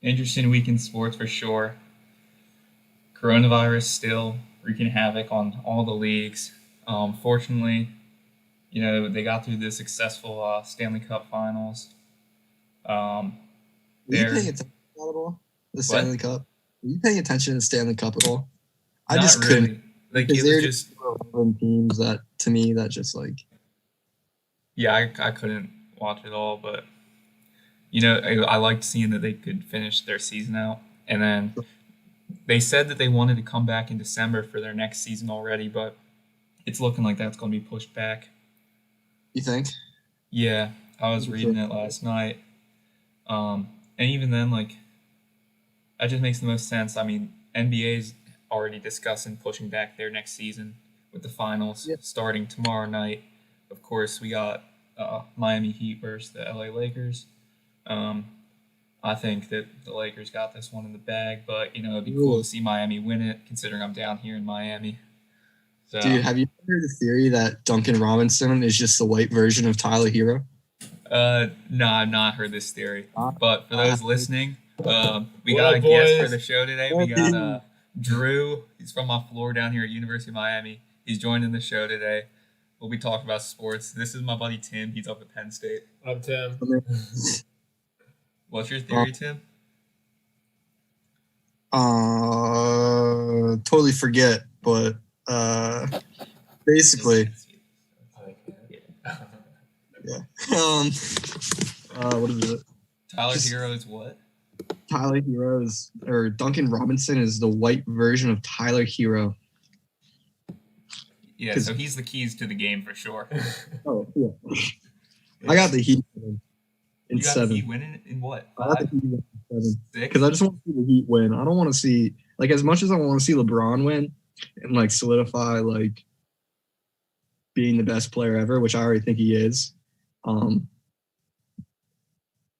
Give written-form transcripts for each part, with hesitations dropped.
Interesting week in sports for sure. Coronavirus still wreaking havoc on all the leagues. Fortunately, they got through the successful Stanley Cup Finals. Were you paying They're attention to that at all? The what? Stanley Cup? Were you paying attention to the Stanley Cup at all? I Not just couldn't really. Like because it was they're just just teams that to me that just like yeah, I couldn't watch it all, but I liked seeing that they could finish their season out, and then they said that they wanted to come back in December for their next season already, but it's looking like that's going to be pushed back. you think? Yeah, I was reading it last night. And even then, like, that just makes the most sense. I mean, NBA's already discussing pushing back their next season with the finals Yeah. starting tomorrow night. Of course, we got Miami Heat versus the LA Lakers. Um, I think that the Lakers got this one in the bag, but it'd be cool Ooh. to see Miami win it, considering I'm down here in Miami. So, Dude, have you heard the theory that Duncan Robinson is just the white version of Tyler Hero? no, I've not heard this theory. I, But for I those have listening, we What got a up, guest for the boys? show today. We got Drew. He's from my floor down here at University of Miami. He's joining the show today. We'll be talking about sports. This is my buddy Tim. He's up at Penn State. I'm Tim. What's your theory, Tim? Totally forget, but basically, yeah. What is it? Tyler Hero is what? Tyler Hero is, or Duncan Robinson is the white version of Tyler Hero. Yeah, so he's the keys to the game for sure. Oh, yeah. I got the Heat in You got 7. the Heat winning in what? I got the 5? Heat in 7. 6? Because I just want to see the Heat win. I don't want to see, like, as much as I want to see LeBron win and, like, solidify, like, being the best player ever, which I already think he is.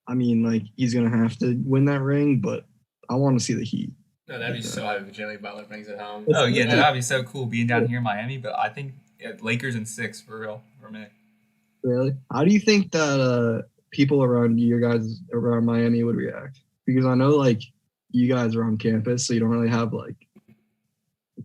I mean, like, he's going to have to win that ring, but I want to see the Heat. No, that'd be so hype if Jimmy Butler brings it home. Oh, yeah, that'd be so cool being down here in Miami, but I think Lakers in 6 for real, for me. Really? How do you think that people around you guys around Miami would react? Because I know, like, you guys are on campus, so you don't really have, like,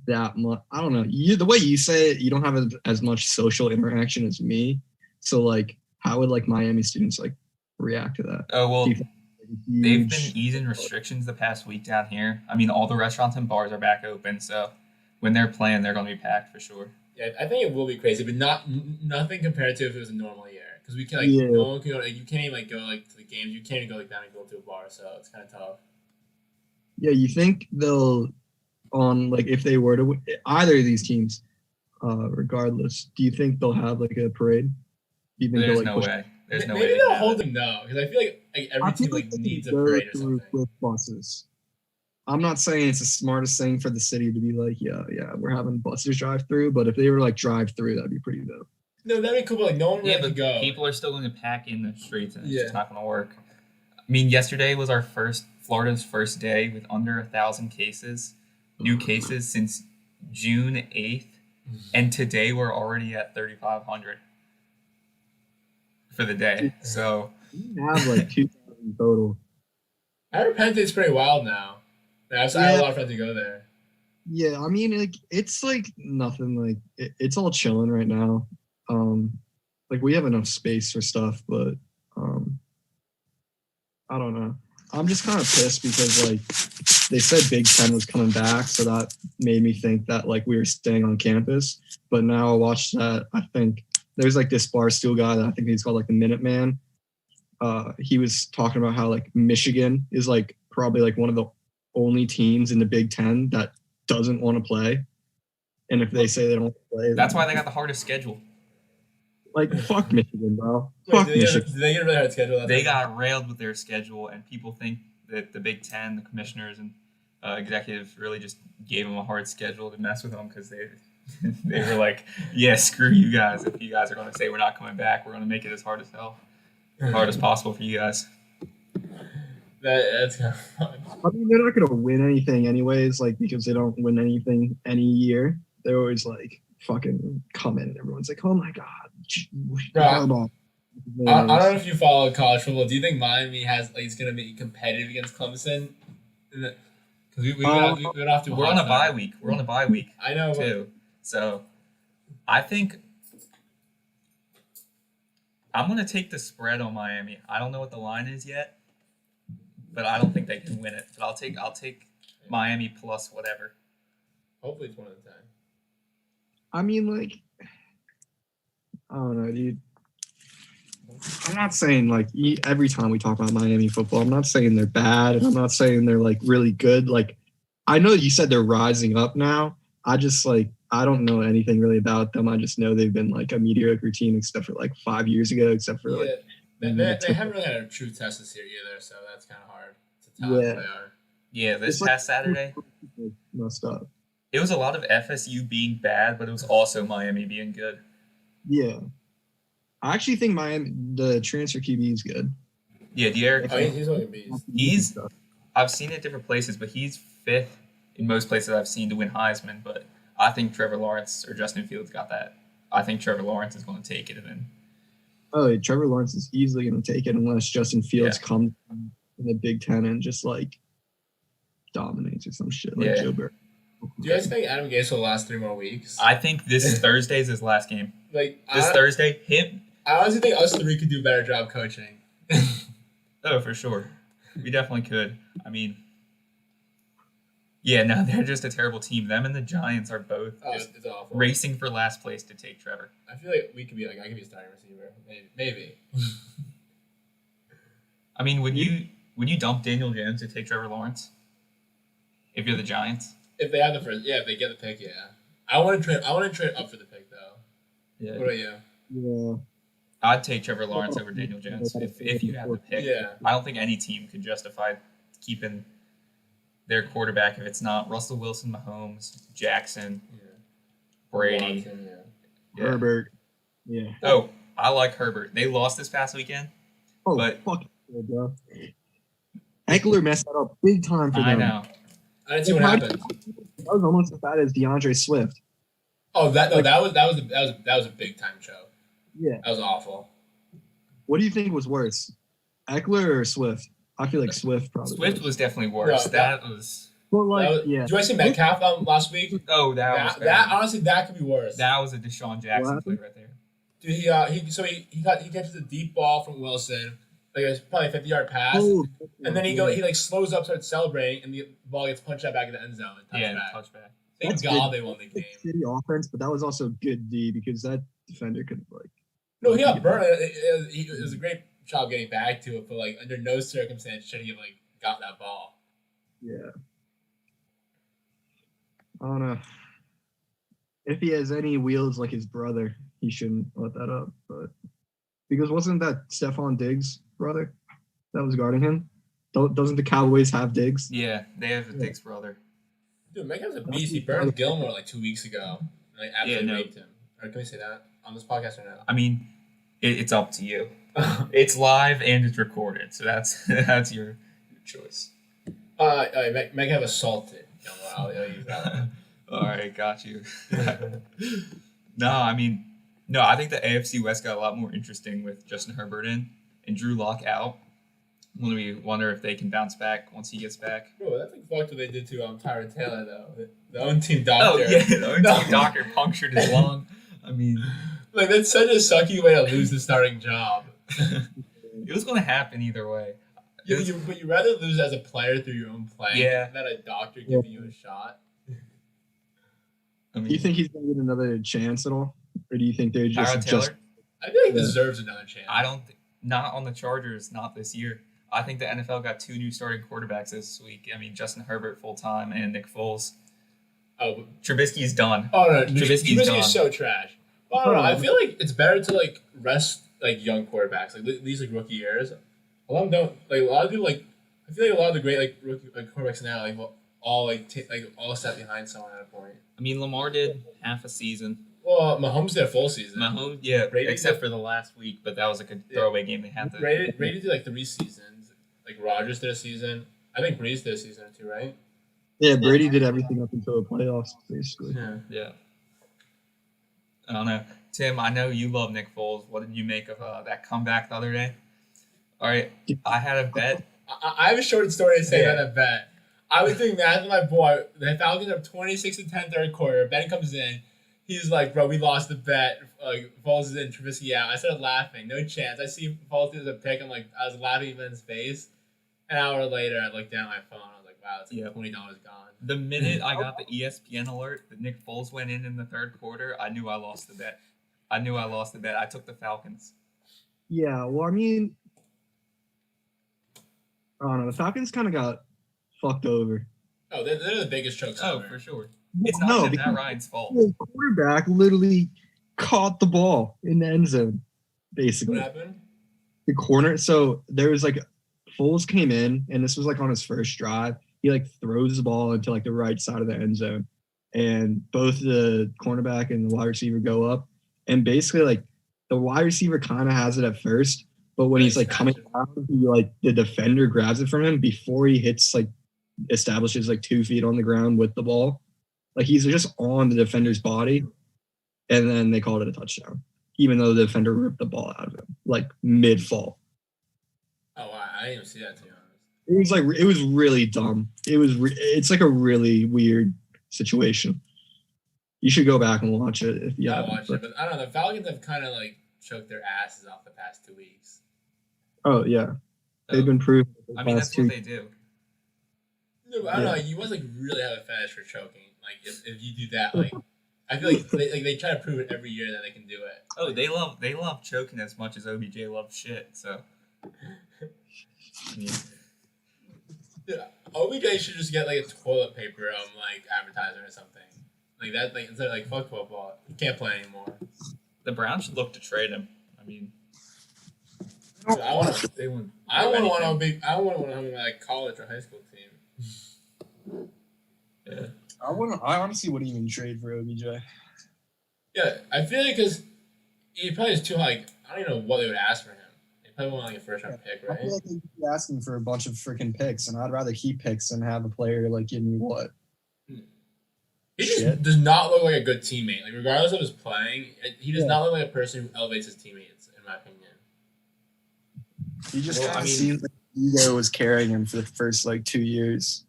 that much. I don't know. The way you say it, you don't have as much social interaction as me. So, like, how would, like, Miami students, like, react to that? Oh, well, they've been Huge- easing restrictions the past week down here. I mean, all the restaurants and bars are back open, so when they're playing, they're going to be packed for sure. Yeah, I think it will be crazy, but nothing compared to if it was a normal year. Because we can Yeah. no one can go. Like, you can't even like go like to the games. You can't even go like down and go to a bar. So it's kind of tough. Yeah, you think they'll like if they were to win, either of these teams, regardless, do you think they'll have like a parade? Do you think There's they'll no push? way. There's no way. Maybe they they'll have hold it. them though, because I feel like every I team feel like they needs a go parade or through something. with buses. I'm not saying it's the smartest thing for the city to be like, yeah, we're having buses drive through, but if they were like drive through, that'd be pretty dope. No, that'd be cool. But like no one really Yeah, can but go. people are still going to pack in the streets, and it's Yeah. just not going to work. I mean, yesterday was Florida's first day with under 1,000 cases, new cases since June 8th, and today we're already at 3,500 for the day. So We have like 2,000 total. I heard Penn State's pretty wild now. Yeah, I have a lot of friends who go there. Yeah, I mean, like it's like nothing. Like it's all chilling right now. Like we have enough space for stuff, but I don't know. I'm just kind of pissed because like they said Big Ten was coming back, so that made me think that like we were staying on campus. But now I watched that. I think there's like this Barstool guy that I think he's called like the Minuteman. He was talking about how like Michigan is like probably like one of the only teams in the Big Ten that doesn't want to play. And if they say they don't want to play, that's why they got the hardest schedule. like fuck Michigan, bro. Wait, Fuck did Michigan. they get a really hard schedule? They got railed with their schedule, and people think that the Big Ten, the commissioners and executives really just gave them a hard schedule to mess with them because they were like, yeah, screw you guys. If you guys are going to say we're not coming back, we're going to make it as hard as possible for you guys. That's kind of fun. I mean, they're not going to win anything anyways, like because they don't win anything any year. They're always like fucking come in and everyone's like, oh my god, Right. Harbaugh, I don't know if you follow college football. Do you think Miami is going to be competitive against Clemson? Because we went off to We're on a bye week. We're on a bye week. I know too. So I think I'm gonna take the spread on Miami. I don't know what the line is yet, but I don't think they can win it. But I'll take Miami plus whatever. Hopefully, it's one of the 10. I mean, like, I don't know, dude. I'm not saying like every time we talk about Miami football, I'm not saying they're bad, and I'm not saying they're like really good. Like, I know you said they're rising up now. I just like I don't know anything really about them. I just know they've been like a mediocre team, except for like 5 years ago. Except for like they haven't really had a true test this year either, so that's kind of hard to tell if they are. Yeah, this past Saturday messed up. It was a lot of FSU being bad, but it was also Miami being good. Yeah. I actually think the transfer QB is good. Yeah, De'Aaron. He's like a beast. I've seen it at different places, but he's 5th in most places I've seen to win Heisman. But I think Trevor Lawrence or Justin Fields got that. I think Trevor Lawrence is going to take it, and then. Trevor Lawrence is easily going to take it unless Justin Fields comes in the Big Ten and just like dominates or some shit like Joe Burrow. Do you guys think Adam Gase will last 3 more weeks? I think this Thursday is his last game. Thursday, I honestly think us 3 could do a better job coaching. Oh, for sure. We definitely could. I mean, yeah, no, they're just a terrible team. Them and the Giants are both it's awful. Racing for last place to take Trevor. I feel like we could be I could be a starting receiver. Maybe. I mean, would you dump Daniel Jones to take Trevor Lawrence? If you're the Giants? If they have the first, if they get the pick, yeah. I want to trade up for the pick though. Yeah. What about you? Yeah. I'd take Trevor Lawrence over Daniel Jones if you have the pick. Yeah. I don't think any team could justify keeping their quarterback if it's not Russell Wilson, Mahomes, Jackson, Brady, Watson, Herbert. Yeah. Oh, I like Herbert. They lost this past weekend. Oh, but fuck yeah, bro. Eckler messed that up big time for them. I know. I didn't see what happened. That was almost as bad as DeAndre Swift. Oh, that was a big time show. Yeah. That was awful. What do you think was worse, Eckler or Swift? I feel like Swift probably. Swift was definitely worse. No, that was. But like, yeah. Did you see Metcalf last week? Oh, that honestly that could be worse. That was a Deshaun Jackson play right there. Dude, he catches a deep ball from Wilson. Like it was probably a 50-yard pass, and then he slows up, starts celebrating, and the ball gets punched out back in the end zone. Touchback. Thank God they won the game. City offense, but that was also good D because that defender could like. No, he got burned. It was a great job getting back to it, but like under no circumstance should he have got that ball. Yeah. I don't know. If he has any wheels like his brother, he shouldn't let that up. But because wasn't that Stephon Diggs' brother that was guarding him? Doesn't the Cowboys have Diggs? Yeah, they have a Diggs brother. Dude, Metcalf's a beast. He burned Gilmore 2 weeks ago. Absolutely raped him. Or can we say that on this podcast or no? I mean, it's up to you. It's live and it's recorded, so that's your choice. Metcalf assaulted Gilmore. I'll use that one. All right, got you. I think the AFC West got a lot more interesting with Justin Herbert in and Drew Lock out. When we wonder if they can bounce back once he gets back. Bro, that's fucked what they did to Tyrod Taylor though. The own team doctor. Oh yeah, the own team doctor punctured his lung. I mean, that's such a sucky way to lose the starting job. It was going to happen either way. But you'd rather lose as a player through your own play than a doctor giving you a shot. Do you think he's going to get another chance at all? Or do you think they're Tyrod Taylor? I feel like he deserves another chance. I don't not on the Chargers, not this year. I think the NFL got 2 new starting quarterbacks this week. I mean, Justin Herbert full-time and Nick Foles. Oh, Trubisky's done. Oh, no. Trubisky's done. So trash. Oh, no. I feel like it's better to, rest, young quarterbacks. These, rookie years. A lot of them don't. A lot of people, I feel like a lot of the great, rookie quarterbacks now, all sat behind someone at a point. I mean, Lamar did half a season. Well, Mahomes did a full season. Mahomes, yeah, Brady except for the last week, but that was a throwaway game they had to. Brady did 3 seasons. Rodgers did a season. I think Breeze did a season or 2, right? Yeah, Brady did everything up until the playoffs, basically. Yeah. I don't know. Tim, I know you love Nick Foles. What did you make of that comeback the other day? All right, I had a bet. I have a short story to say Yeah. about that bet. I was doing math with my boy. The Falcons are 26-10 third quarter. Ben comes in. He's like, bro, we lost the bet. Like, Foles is in, Trubisky out. I started laughing. No chance. I see Foles do the pick. I was laughing in Ben's face. An hour later, I looked down at my phone. I was like, wow, it's like $20 gone. The minute I got the ESPN alert that Nick Foles went in the third quarter, I knew I lost the bet. I took the Falcons. Yeah, well, I mean, I don't know. The Falcons kind of got fucked over. Oh, they're the biggest chokes ever. For sure. It's not even Matt Ryan's fault. The quarterback literally caught the ball in the end zone, basically. What happened? The corner. So there was like Foles came in, and this was like on his first drive. He like throws the ball into like the right side of the end zone, and both the cornerback and the wide receiver go up, and basically like the wide receiver kind of has it at first, but when he's like coming down, he like the defender grabs it from him before he hits like establishes like 2 feet on the ground with the ball. Like he's just on the defender's body, and then they called it a touchdown, even though the defender ripped the ball out of him like mid fall. Oh, I didn't even see that, to be honest. It was really dumb. It's like a really weird situation. You should go back and watch it if you haven't. I'll watch it, but I don't know. The Falcons have kind of like choked their asses off the past 2 weeks. Oh yeah, they've been proven. I mean, that's what they do. No, I don't know. Like, you must like really have a fetish for choking. Like if you do that, like I feel like they try to prove it every year that they can do it. Oh, they love choking as much as OBJ loves shit. So. Yeah. Dude, OBJ should just get like a toilet paper like advertisement or something. Like that, like instead of like fuck football, you can't play anymore. The Browns should look to trade him. I mean, Dude, I want to want him like college or high school team. Yeah. I honestly wouldn't even trade for OBJ. Yeah, I feel like because he probably is too like I don't even know what they would ask for him. They probably want like a first round pick, right? I feel like they'd be asking for a bunch of freaking picks, and I'd rather keep picks than have a player like give me what. He just does not look like a good teammate. Like regardless of his playing, he does not look like a person who elevates his teammates, in my opinion. He just kind of seems like ego was carrying him for the first like 2 years,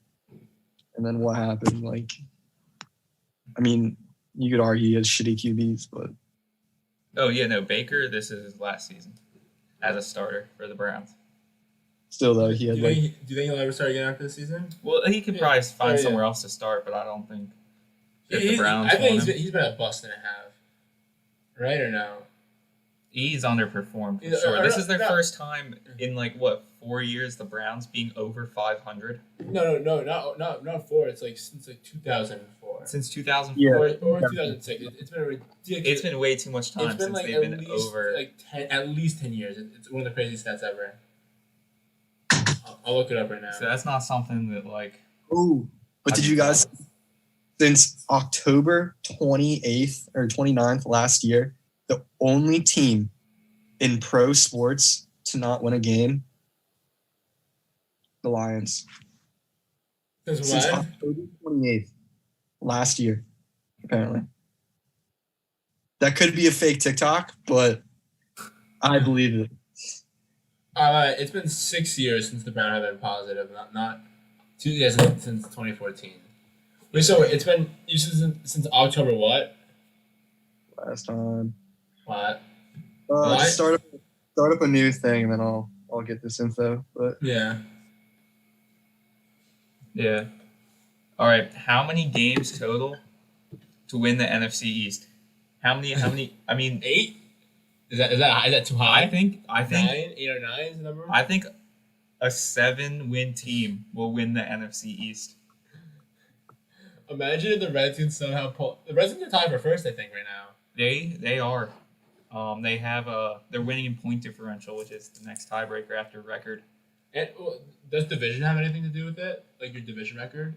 and then what happened? Like, I mean, you could argue he has shitty QBs, but oh yeah, no, Baker. This is his last season as a starter for the Browns. still though he had Do you think he'll ever start again after the season? Well, he could probably find somewhere else to start, but I don't think. If the Browns I think want him, he's been a bust and a half, right or no? he's underperformed for sure. This is their first time in like what 4 years the Browns being over 500. No, not 4. It's like since like 2004. Since 2004 or 2006. It's been ridiculous. It's been way too much time since like they've been over. Like at least 10 years. It's one of the craziest stats ever. I'll look it up right now. So that's not something that like. Oh, but did you guys? Since October 28th or 29th last year, the only team in pro sports to not win a game, the Lions. Since October 28th last year, apparently. That could be a fake TikTok, but I believe it. It's been 6 years since the Browns have been positive, not 2 years since 2014. Wait, so it's been since October what? Last time. What? Just start up a new thing, and then I'll get this info. But yeah. All right. How many games total to win the NFC East? How many? I mean, 8. Is that too high? I think 9, 8 or 9 is the number. I think a 7-win team will win the NFC East. Imagine if the Redskins somehow pull. The Redskins are tied for first, I think, right now. They are. They have they're winning in point differential, which is the next tiebreaker after record. And does division have anything to do with it? Like your division record?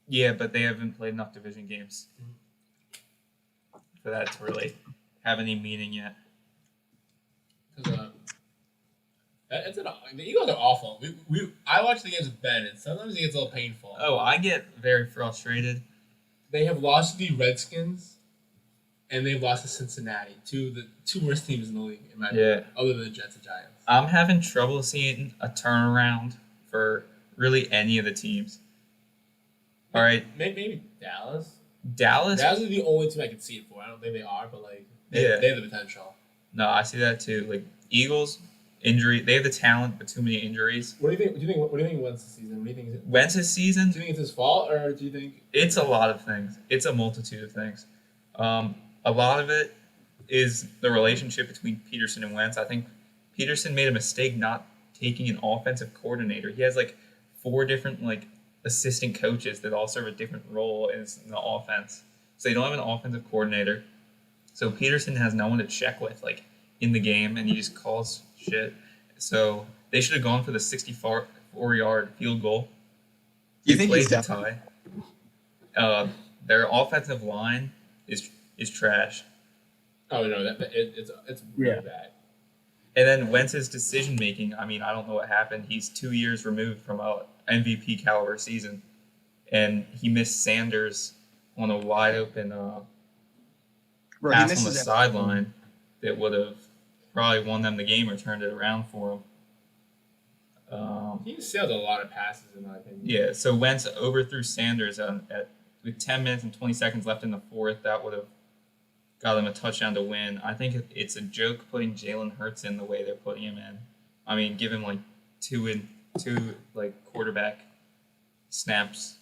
Yeah, but they haven't played enough division games for that to really have any meaning yet. Because the Eagles are awful. I watch the games with Ben, and sometimes it gets a little painful. Oh, I get very frustrated. They have lost to the Redskins and they've lost to Cincinnati, the two worst teams in the league, in my Yeah. other than the Jets and Giants. I'm having trouble seeing a turnaround for really any of the teams. All right. Maybe Dallas. Dallas Dallas is the only team I can see it for. I don't think they are, but like they have the potential. No, I see that too. Like Eagles, injury. They have the talent, but too many injuries. What do you think? What do you think Wentz's season? What do you think? Wentz's season? Do you think it's his fault, or do you think it's a lot of things? It's a multitude of things. A lot of it is the relationship between Peterson and Wentz. I think Peterson made a mistake not taking an offensive coordinator. He has like 4 different like assistant coaches that all serve a different role in the offense. So they don't have an offensive coordinator. So Peterson has no one to check with like in the game, and he just calls shit. So they should have gone for the 64-yard field goal. You think played he's the tie. Their offensive line is trash. Oh no, it's really bad. And then Wentz's decision making. I mean, I don't know what happened. He's 2 years removed from a MVP caliber season, and he missed Sanders on a wide open pass on the sideline that would have probably won them the game or turned it around for him. He sailed a lot of passes, in my opinion. Yeah, so Wentz overthrew Sanders with 10 minutes and 20 seconds left in the fourth. That would have got them a touchdown to win. I think it's a joke putting Jalen Hurts in the way they're putting him in. I mean, give him like two like quarterback snaps,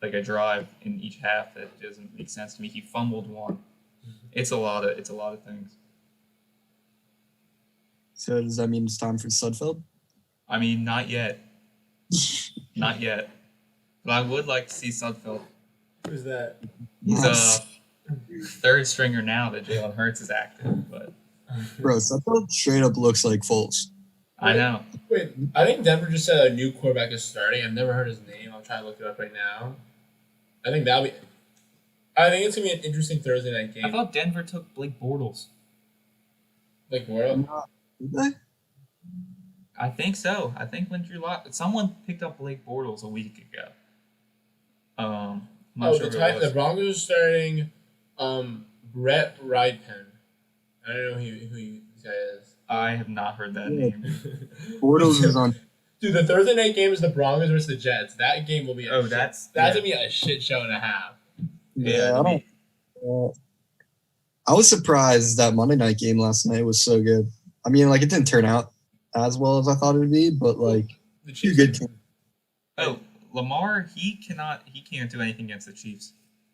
like a drive in each half. That doesn't make sense to me. He fumbled one. It's a lot of things. So does that mean it's time for Sudfeld? I mean, not yet. Not yet. But I would like to see Sudfeld. Who's that? He's a third stringer now that Jalen Hurts is active, but Bro, Sudfeld straight up looks like Foles. I know. Wait, I think Denver just said a new quarterback is starting. I've never heard his name. I'll try to look it up right now. I think it's gonna be an interesting Thursday night game. I thought Denver took Blake Bortles. Like Bortles? Did they? I think so. I think when someone picked up Blake Bortles a week ago. I'm not sure the Broncos are starting Brett Ridepen. I don't know who this guy is. I have not heard that name. Bortles is on. Dude, the Thursday night game is the Broncos versus the Jets. That game will be that's gonna be a shit show and a half. Yeah, I was surprised that Monday night game last night was so good. I mean, like it didn't turn out as well as I thought it would be, but like the Chiefs good team. Oh, Lamar, he can't do anything against the Chiefs.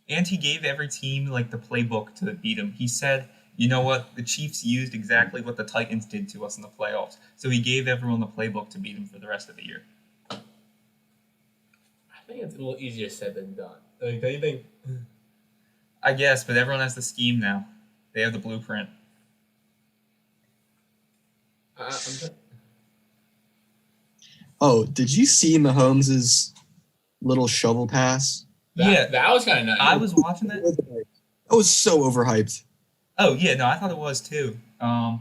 And he gave every team like the playbook to beat him. He said, you know what? The Chiefs used exactly what the Titans did to us in the playoffs. So he gave everyone the playbook to beat him for the rest of the year. I think it's a little easier said than done. Like, don't you think? I guess, but everyone has the scheme now. They have the blueprint. Oh, did you see Mahomes' little shovel pass? That was kind of nice. I was watching that. That was so overhyped. Oh yeah, no, I thought it was too. And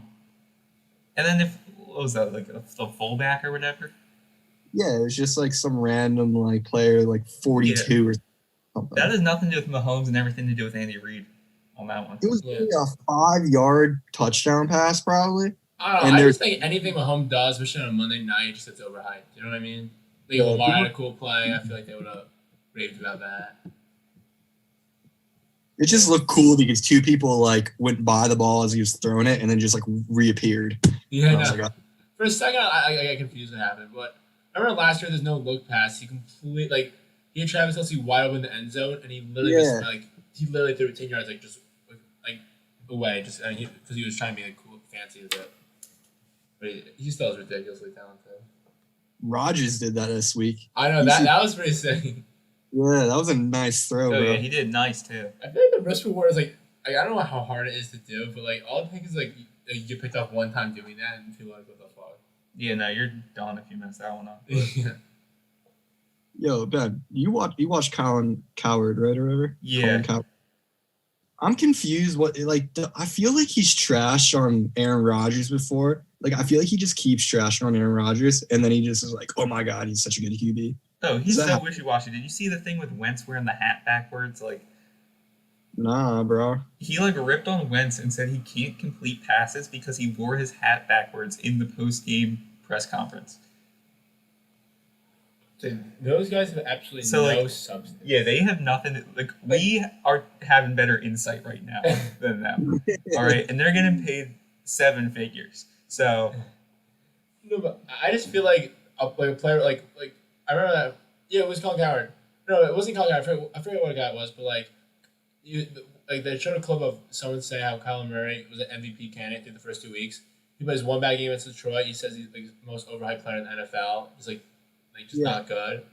then what was that, like a fullback or whatever? Yeah, it was just like some random like player, like 42 or something. That has nothing to do with Mahomes and everything to do with Andy Reid on that one. It was maybe a 5-yard touchdown pass, probably. I don't know. I just think anything Mahomes does, especially on a Monday night, just gets overhyped. You know what I mean? Like Lamar had a cool play. I feel like they would have raved about that. It just looked cool because 2 people like went by the ball as he was throwing it and then just like reappeared. Yeah, no. Like, for a second I got confused what happened. But I remember last year there's no look pass. He had Travis Kelce wide open in the end zone, and he literally he literally threw it 10 yards like away just because he was trying to be like cool, fancy with it. But he still is ridiculously talented. Rodgers did that this week. I know that was pretty sick. Yeah, that was a nice throw, bro. Yeah, he did nice too. I feel like the risk reward is like I don't know how hard it is to do, but like all it takes is like you get picked off one time doing that, and people are like, what the fuck? Yeah, no, you're done if you mess that one up. Yeah. Yo, Ben, you watch Colin Cowherd, right, or whatever? Yeah. I'm confused. I feel like he's trashed on Aaron Rodgers before. Like, I feel like he just keeps trashing on Aaron Rodgers, and then he just is like, oh my God, he's such a good QB. Oh, he's so wishy-washy. Did you see the thing with Wentz wearing the hat backwards? Like, Nah, bro. He like ripped on Wentz and said he can't complete passes because he wore his hat backwards in the post-game press conference. Dude, those guys have absolutely no substance. Yeah, they have nothing. Like we are having better insight right now than them. All right, and they're getting paid 7 figures. So no, but I just feel like a player like I remember that. Yeah, it was Colin Cowherd. No, it wasn't Colin Cowherd. I forget what guy it was, but like they showed a clip of someone saying how Kyler Murray was an MVP candidate through the first 2 weeks. He plays one bad game against Detroit. He says he's like the most overhyped player in the NFL. He's like just not good.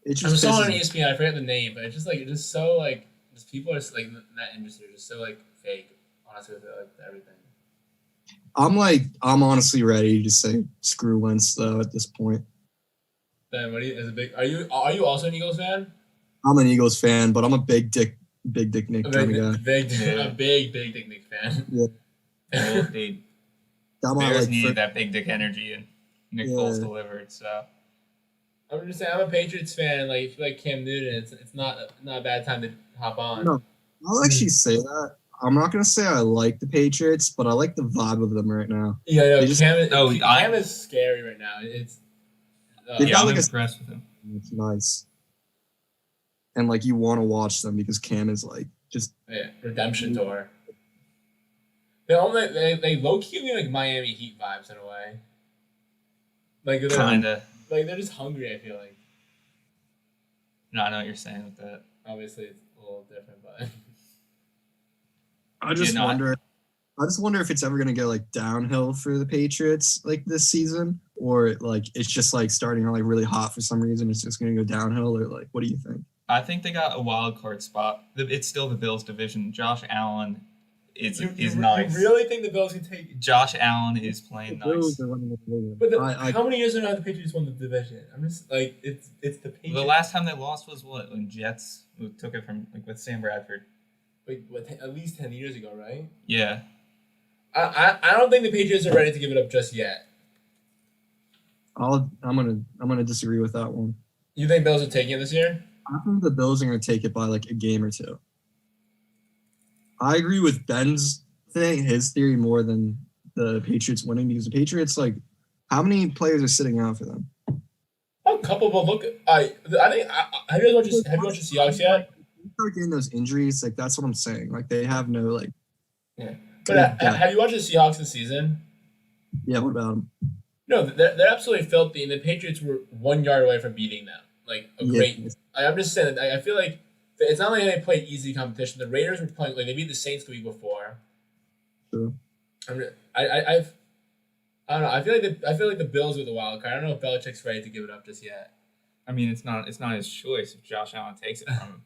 It just I'm still on ESPN. I forget the name, but it's just so like just people are just, like in that industry are just so like fake. Honestly, with like everything. I'm honestly ready to say screw Wentz though at this point. Ben, are you also an Eagles fan? I'm an Eagles fan, but I'm a big dick Nick kind of guy. A big dick Nick fan. Yeah. Well, Bears needed that big dick energy, and Nick Foles delivered. So I'm just saying, I'm a Patriots fan. Like, if you like Cam Newton, it's not a bad time to hop on. No, I'll actually say that. I'm not gonna say I like the Patriots, but I like the vibe of them right now. Yeah, Cam is scary right now. It's I'm impressed with him. It's nice, and like you want to watch them because Cam is like just redemption tour. They low key give me like Miami Heat vibes in a way. Like kinda. Like they're just hungry. I feel like. No, I know what you're saying with that. Obviously, it's a little different, but I just wonder if it's ever gonna go like downhill for the Patriots like this season, or like it's just like starting out like really hot for some reason. It's just gonna go downhill, or like what do you think? I think they got a wild card spot. It's still the Bills division. Josh Allen is nice. You really think the Bills can take? Josh Allen is playing nice. But how many years ago the Patriots won the division? I'm just like it's the Patriots. The last time they lost was what? When Jets took it from with Sam Bradford. Wait, at least 10 years ago, right? Yeah. I don't think the Patriots are ready to give it up just yet. I'm gonna disagree with that one. You think Bills are taking it this year? I think the Bills are gonna take it by like a game or two. I agree with Ben's his theory more than the Patriots winning, because the Patriots, like, how many players are sitting out for them? A couple, but look, I think have you watched the Seahawks yet? Start getting those injuries, like that's what I'm saying. Like they have no like. Yeah, but have you watched the Seahawks this season? Yeah, what about them? No, they're absolutely filthy, and the Patriots were 1 yard away from beating them. Like a great. I'm just saying. I feel like it's not like they played easy competition. The Raiders were playing like they beat the Saints the week before. True. I don't know. I feel like the Bills are the wild card. I don't know if Belichick's ready to give it up just yet. I mean, it's not his choice if Josh Allen takes it from him.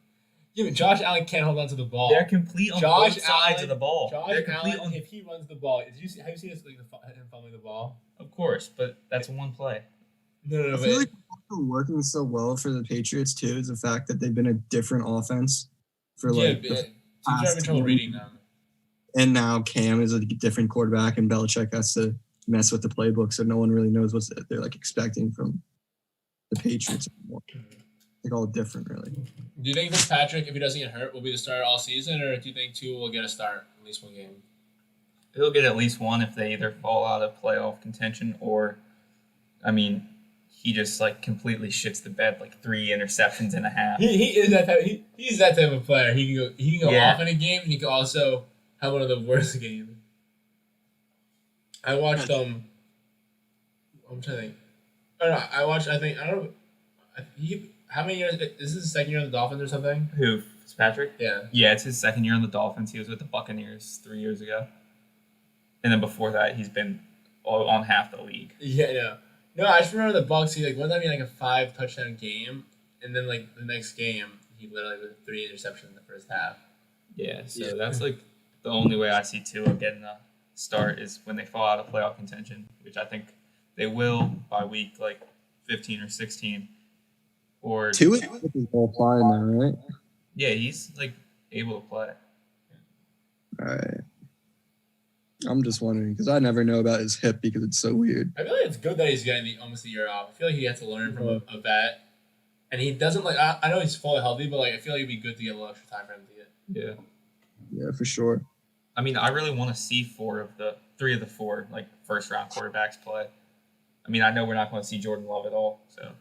Yeah, but Josh Allen can't hold on to the ball. They're complete on both sides of the ball. Josh Allen, if he runs the ball, have you seen this, like, him fumbling the ball? Of course, but that's one play. No. I feel like working so well for the Patriots too is the fact that they've been a different offense for like. Teams are having trouble reading them. And now Cam is a different quarterback, and Belichick has to mess with the playbook, so no one really knows what they're like expecting from the Patriots anymore. They're all different, really. Do you think Fitzpatrick, if he doesn't get hurt, will be the starter all season, or do you think Tua will get a start at least one game? He'll get at least one if they either fall out of playoff contention or, I mean, he just like completely shits the bed, like 3 interceptions and a half. He is that type. He's that type of player. He can go off in a game, and he can also have one of the worst games. I watched I'm trying to think. How many years? Is this his second year on the Dolphins or something? Who? Fitzpatrick? Yeah. Yeah, it's his second year on the Dolphins. He was with the Buccaneers 3 years ago. And then before that, he's been on half the league. Yeah. No, I just remember the Bucs. He one time he had like a 5 touchdown game, and then like the next game, he literally with 3 interceptions in the first half. Yeah, so that's like the only way I see Tua getting a start is when they fall out of playoff contention, which I think they will by week like 15 or 16. Or Tua is all fine now, right? Yeah, he's like able to play. All right. I'm just wondering because I never know about his hip because it's so weird. I feel like it's good that he's getting almost a year off. I feel like he has to learn from a vet. And he doesn't like. I know he's fully healthy, but like I feel like it'd be good to get a little extra time for him to get. Yeah. Yeah, for sure. I mean, I really want to see three of the four like first round quarterbacks play. I mean, I know we're not going to see Jordan Love at all, so.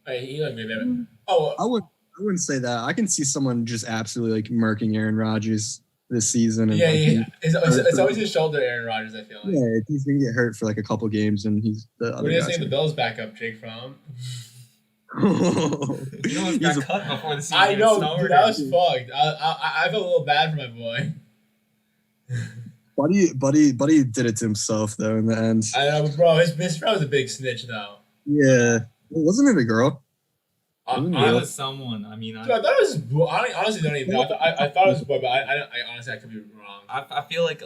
He like maybe. Oh, I wouldn't say that. I can see someone just absolutely like murking Aaron Rodgers this season. And, yeah, like, yeah. It's always his shoulder, Aaron Rodgers. I feel like. Yeah, he's gonna get hurt for like a couple games, and he's the other. What do you think the Bills backup, Jake Fromm? You almost got cut before the season. I know, started. dude, that was fucked. I felt a little bad for my boy. Buddy did it to himself though in the end. I know, bro. His friend was a big snitch though. Yeah, wasn't it a girl? It was someone. I mean, dude, I thought it was. I honestly don't even know. I thought it was a boy, but I honestly I could be wrong. I feel like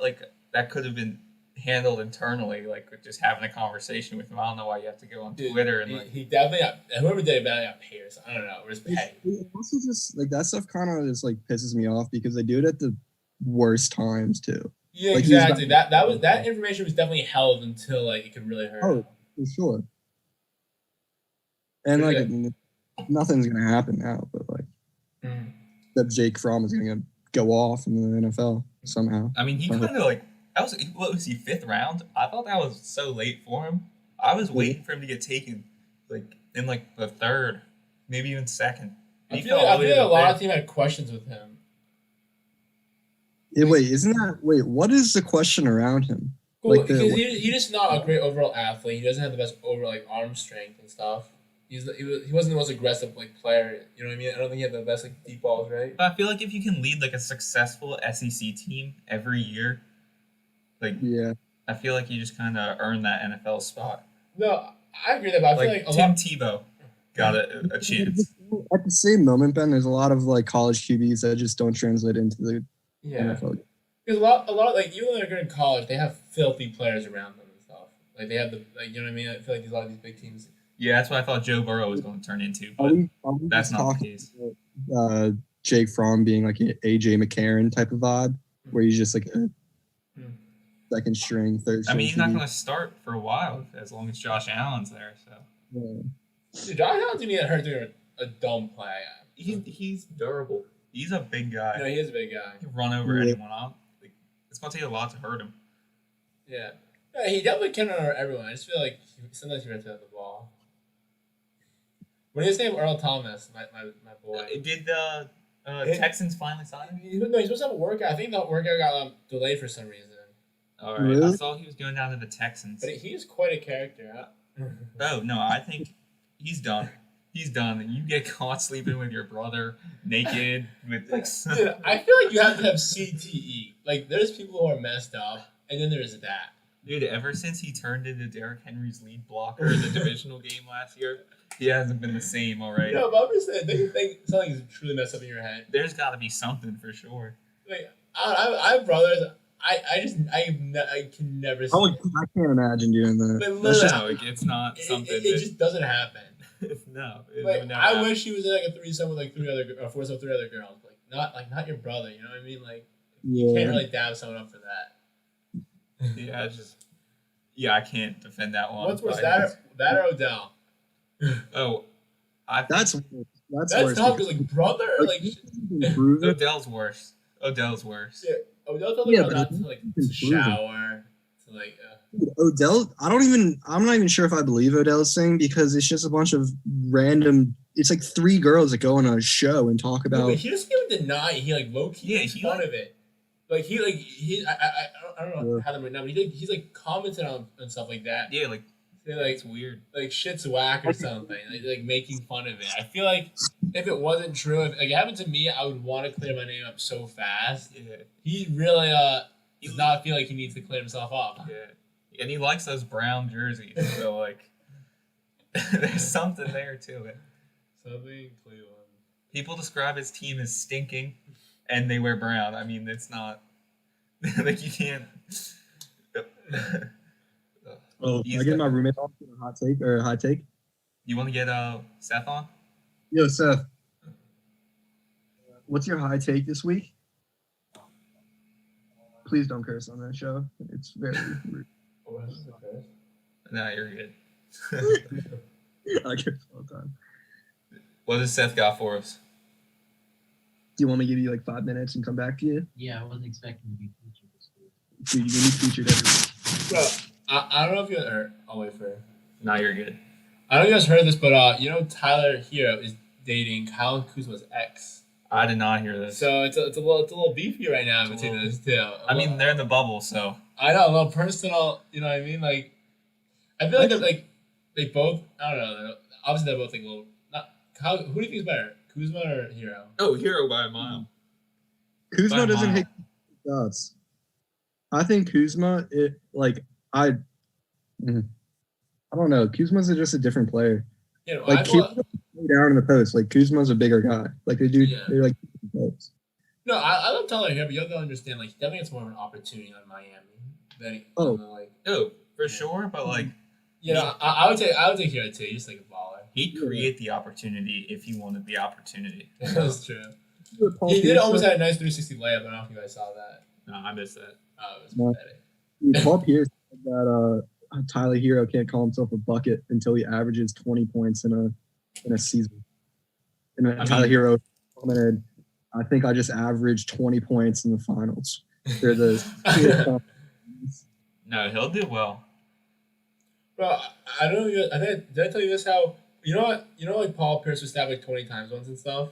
that could have been handled internally, like just having a conversation with him. I don't know why you have to go on Twitter and he definitely got, whoever did it got paid. So I don't know. It was petty. It also just like that stuff kind of just like pisses me off because they do it at the worst times too. Yeah, like, exactly. That information was definitely held until like it could really hurt. Oh, for sure. And like nothing's gonna happen now, but like that Jake Fromm is gonna go off in the NFL somehow. I mean, he kind of like. What was he, 5th round? I thought that was so late for him. I was waiting for him to get taken, like in like the 3rd, maybe even 2nd. I feel like a lot of teams had questions with him. Yeah, what is the question around him? Well, like because he's just not a great overall athlete. He doesn't have the best overall like arm strength and stuff. He wasn't the most aggressive like player. You know what I mean? I don't think he had the best like deep balls, right? But I feel like if you can lead like a successful SEC team every year. Like, yeah, I feel like you just kind of earn that NFL spot. No, I agree with that, but I feel like Tim Tebow got a chance. At the same moment, Ben, there's a lot of like college QBs that just don't translate into the NFL. Because a lot of like even when they're good in college, they have filthy players around them and stuff. Like they have you know what I mean? I feel like a lot of these big teams. Yeah, that's what I thought Joe Burrow was going to turn into, but that's not the case. Jake Fromm being like an AJ McCarron type of vibe, where he's just like a second string, third string. I mean, he's not going to start for a while as long as Josh Allen's there. So, Dude, Josh Allen's going to get hurt doing a dumb play. He's durable. He's a big guy. No, he is a big guy. He can run over anyone. It's going to take a lot to hurt him. Yeah. He definitely can run over everyone. I just feel like sometimes he runs out the ball. What is his name? Earl Thomas, my boy. Did the Texans finally sign him? No, he's supposed to have a workout. I think that workout got delayed for some reason. All right, really? I saw he was going down to the Texans. But he's quite a character. Huh? Oh, no, I think he's done. He's done. You get caught sleeping with your brother naked with dude, I feel like you have to have CTE. Like, there's people who are messed up, and then there's that. Dude, ever since he turned into Derrick Henry's lead blocker in the divisional game last year, he hasn't been the same, all right? No, but I'm just saying, do you think something's truly messed up in your head? There's got to be something for sure. Like, I have brothers. I can never see it. I can't imagine doing that. No, it's not something. It just doesn't happen. No. I wish he was in like a threesome with like three other girls. Not your brother. You know what I mean? Like you can't really dab someone up for that. I can't defend that one. What's worse, that or Odell? Oh, that's tough because like brother, like Odell's worse. Yeah. Odell told me not to shower. To like Odell, I'm not even sure if I believe Odell's thing because it's just a bunch of random. It's like 3 girls that go on a show and talk about. But he doesn't even deny it. He like low key makes fun of it. Like he I don't know how them right now, but he's like commenting on stuff like that. Yeah, like it's weird. Like shit's whack or something. Like making fun of it. I feel like if it wasn't true, if it happened to me, I would want to clear my name up so fast. Yeah. He really does not feel like he needs to clear himself up. Yeah. And he likes those brown jerseys. So like there's something there to it. Something Cleveland. People describe his team as stinking and they wear brown. I mean, it's not like you can't I get my roommate on a hot take. You want to get Seth on? Yo, Seth. What's your high take this week? Please don't curse on that show. It's very rude. No, you're good. I curse all the time. What does Seth got for us? Do you want me to give you like 5 minutes and come back to you? Yeah, I wasn't expecting to be featured this week. Dude, you're gonna be featured every week. Bro, I don't know if you heard. I'll wait for it. No, you're good. I don't know if you guys heard this, but Tyler Hero is dating Kyle Kuzma's ex. I did not hear this. So it's a little beefy right now between those two. I mean, they're in the bubble, so. I know, a little personal. You know what I mean? Like, I feel like they're like they both. I don't know. Obviously, they're both like little. Not Kyle. Who do you think is better, Kuzma or Hero? Oh, Hero by a mile. Kuzma doesn't hit shots. I think Kuzma, I don't know. Kuzma's just a different player. You know, Like Kuzma play down in the post. Like Kuzma's a bigger guy. Like they do. Yeah. They're like posts. No, I love Tyler Hero, but you have to understand. Like, he definitely gets more of an opportunity on Miami than For sure, but like I would take Hero too. He's just like a baller. he'd create the opportunity if he wanted the opportunity. That's true. He did almost have a nice 360 layup. I don't know if you guys saw that. No, I missed that. Oh, it was pathetic. Paul Pierce said that Tyler Hero can't call himself a bucket until he averages 20 points in a season. Tyler Hero commented, I think I just averaged 20 points in the finals. They're the No, he'll do well. Bro, I don't know. Did I tell you this? How like Paul Pierce was stabbed like 20 times once and stuff.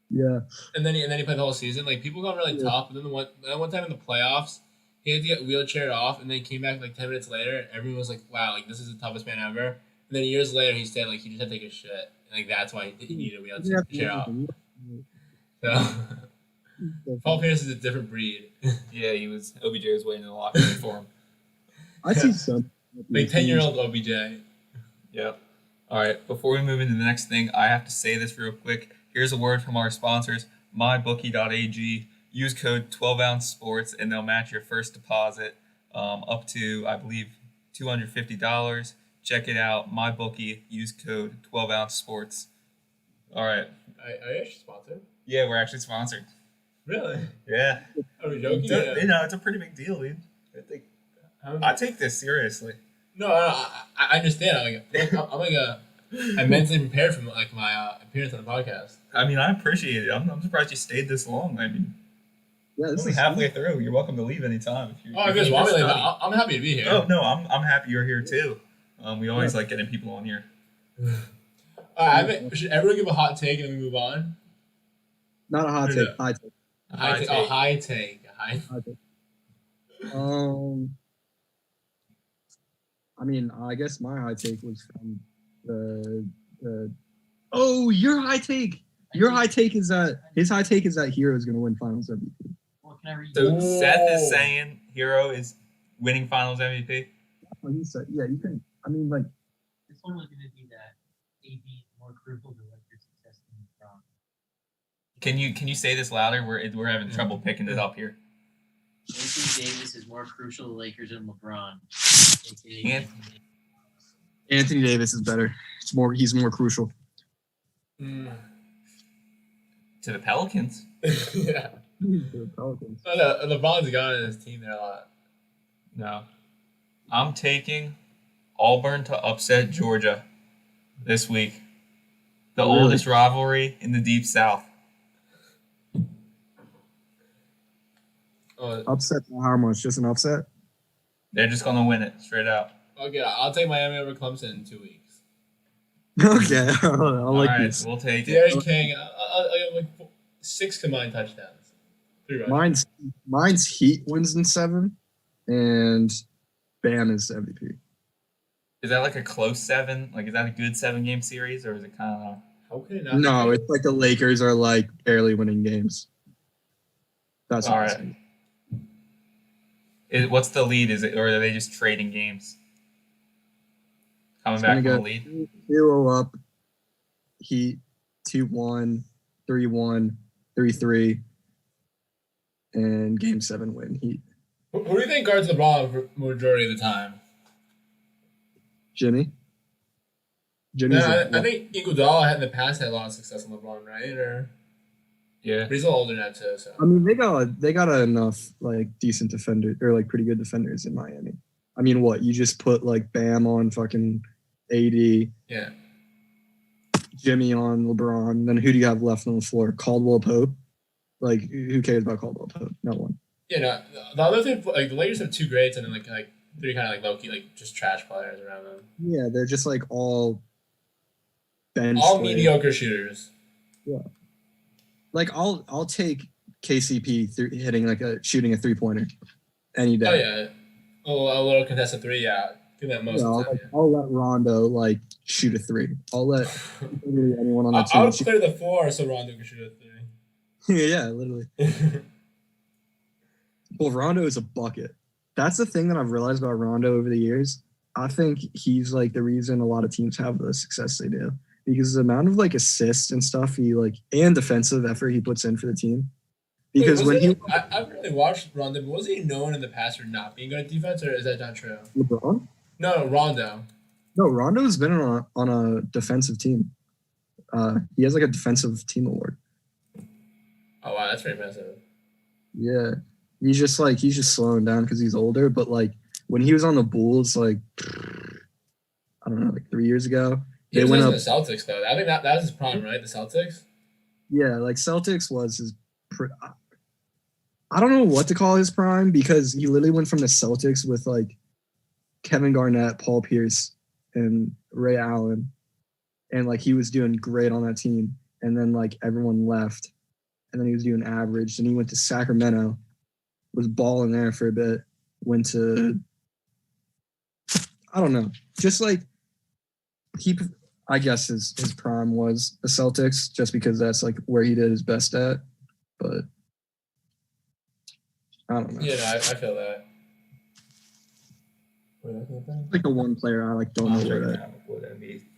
Yeah. And then he played the whole season. Like, people got really tough. And then one time in the playoffs, he had to get wheelchaired off, and then he came back like 10 minutes later. And everyone was like, "Wow, like this is the toughest man ever." And then years later, he said like he just had to take a shit. And, like, that's why he needed a wheelchair off. So Paul Pierce is a different breed. Yeah, OBJ was waiting in the locker room for him. I see some. Like 10-year-old OBJ. Yep. All right, before we move into the next thing, I have to say this real quick. Here's a word from our sponsors, mybookie.ag. Use code 12ouncesports and they'll match your first deposit up to, I believe, $250. Check it out, mybookie. Use code 12ouncesports. All right. Are you actually sponsored? Yeah, we're actually sponsored. Really? Yeah. Are we joking? It's a pretty big deal, dude. I take this seriously. No, I understand. I'm like I'm mentally prepared for like my appearance on the podcast. I mean, I appreciate it. I'm surprised you stayed this long. I mean, only halfway through. You're welcome to leave anytime. If you guys want me to leave, I'm happy to be here. Oh no, I'm happy you're here too. We always like getting people on here. Should everyone give a hot take and then we move on? Not a hot take. High take. High take. High take. I mean, I guess my high take was from the. Oh, your high take. Your high take is that his high take is that Hero is going to win Finals MVP. Well, can I read? So Seth is saying Hero is winning Finals MVP. Well, he said, yeah, you can. I mean, like this one was going to be that AB is more crucial to like your success than LeBron. Can you say this louder? We're having trouble picking it up here. Anthony Davis is more crucial to Lakers than LeBron. Anthony Davis is better. He's more crucial. Mm. To the Pelicans. Yeah. To the Pelicans. LeBron's gone in his team there a lot. No. I'm taking Auburn to upset Georgia this week. The oldest rivalry in the Deep South. Upset by how much? Just an upset? They're just going to win it straight out. Okay, I'll take Miami over Clemson in 2 weeks. Okay, I like this. We'll take Derrick it. King, I have like 6 combined touchdowns. 3 rushes. Mine's Heat wins in 7, and Bam is MVP. Is that like a close 7? Like, is that a good 7-game series, or is it kind of? How could it not? No, it's like the Lakers are like barely winning games. That's all right. What's the lead? Is it, or are they just trading games? Coming back from the lead. 2-0 up. Heat 2-1, 3-1, 3-3, and Game 7 win. Heat. Who do you think guards LeBron for majority of the time? Jimmy. I think Iguodala in the past had a lot of success on LeBron, right? Yeah. But he's a little older now too. So I mean, they got enough like decent defenders or like pretty good defenders in Miami. I mean, what you just put like Bam on fucking AD. yeah. Jimmy on LeBron. Then who do you have left on the floor? Caldwell Pope. Like, who cares about Caldwell Pope? No one. You know, the other thing, like the Lakers have 2 greats and then like 3 kind of like low key, like just trash players around them. Yeah, they're just like all bench. All players. mediocre shooters. Yeah. Like I'll take KCP hitting shooting a 3-pointer any day. Oh yeah, a little contested 3. Yeah, do that most of the time. I'll let Rondo like shoot a 3. I'll let anyone on that team. I would clear the floor so Rondo can shoot a 3. Yeah, literally. Well, Rondo is a bucket. That's the thing that I've realized about Rondo over the years. I think he's like the reason a lot of teams have the success they do, because the amount of like assists and stuff he like and defensive effort he puts in for the team. Because I haven't really watched Rondo, but was he known in the past for not being good at defense, or is that not true? LeBron? No, Rondo. No, Rondo's been on a defensive team. He has like a defensive team award. Oh wow, that's pretty impressive. Yeah, he's just slowing down because he's older. But like when he was on the Bulls, like I don't know, like 3 years ago, He went up. The Celtics though. I think that was his prime, right? The Celtics. Yeah, like Celtics was his. I don't know what to call his prime, because he literally went from the Celtics with like Kevin Garnett, Paul Pierce, and Ray Allen, and like he was doing great on that team. And then like everyone left, and then he was doing average. And he went to Sacramento, was balling there for a bit. Went to I don't know, just like I guess his prime was the Celtics, just because that's like where he did his best at. But I don't know. Yeah, no, I feel that. Like the one player I like don't know where that.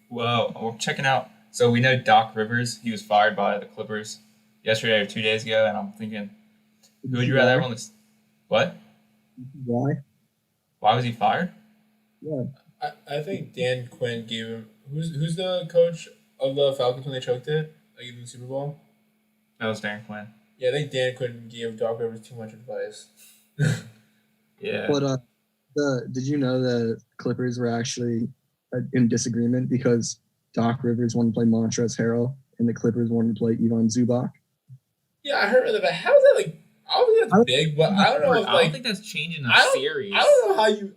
Well, we're checking out. So we know Doc Rivers. He was fired by the Clippers yesterday or 2 days ago, and I'm thinking, who would you rather have on this? What? Why? Why was he fired? Yeah. I think Dan Quinn gave him. Who's the coach of the Falcons when they choked it, like in the Super Bowl? That was Dan Quinn. Yeah, I think Dan Quinn gave Doc Rivers too much advice. Yeah. But did you know the Clippers were actually in disagreement because Doc Rivers wanted to play Montrezl Harrell and the Clippers wanted to play Ivan Zubac? Yeah, I heard that. But how is that like? I don't think that's big, but I don't know if like. I don't think that's changing the series. I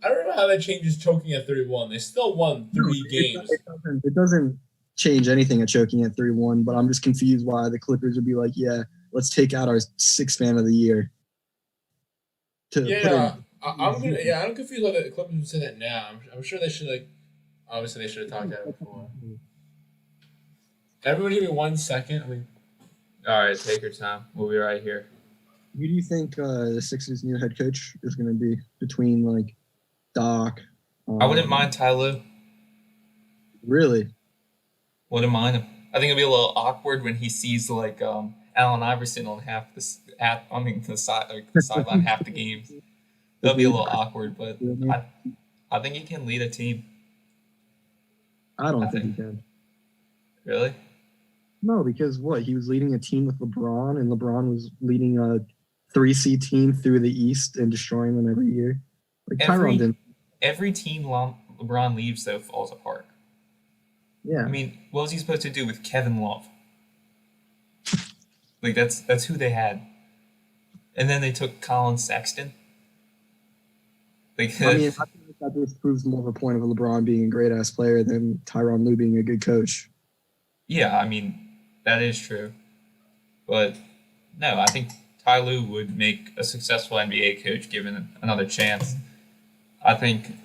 don't know how that changes choking at 3-1. They still won 3 games. It doesn't change anything at choking at 3-1, but I'm just confused why the Clippers would be like, yeah, let's take out our 6th man of the year. I'm confused why the Clippers would say that now. I'm sure they should obviously they should have talked about it before. Everyone give me 1 second. All right, take your time. We'll be right here. Who do you think the Sixers' new head coach is going to be between like Doc? I wouldn't mind Ty Lue. Really? Wouldn't mind him. I think it'd be a little awkward when he sees like Allen Iverson on the sideline half the games. That'll be a little awkward, but I think he can lead a team. I don't think he can. Really? No, because he was leading a team with LeBron, and LeBron was leading a 3-seed team through the East and destroying them every year. Like Tyronn didn't. Every team LeBron leaves though falls apart. Yeah. I mean, what was he supposed to do with Kevin Love? Like that's who they had, and then they took Colin Sexton. Like, I mean, I think that just proves more of a point of LeBron being a great ass player than Tyronn Lue being a good coach. Yeah, I mean, that is true, but no, I think Ty Lue would make a successful NBA coach given another chance. I think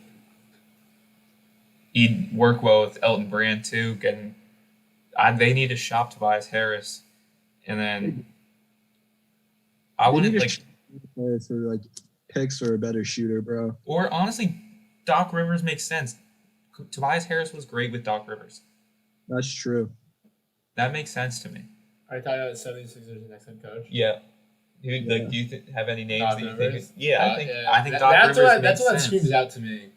he'd work well with Elton Brand too. They need to shop Tobias Harris, and then I wouldn't like Harris or like picks or a better shooter, bro. Or honestly, Doc Rivers makes sense. Tobias Harris was great with Doc Rivers. That's true. That makes sense to me. Are you talking about the 76ers next head coach? Yeah. Do you have any names Doc that you Rivers? think? Yeah, I think Doc Rivers makes that's what that sense. screams out to me.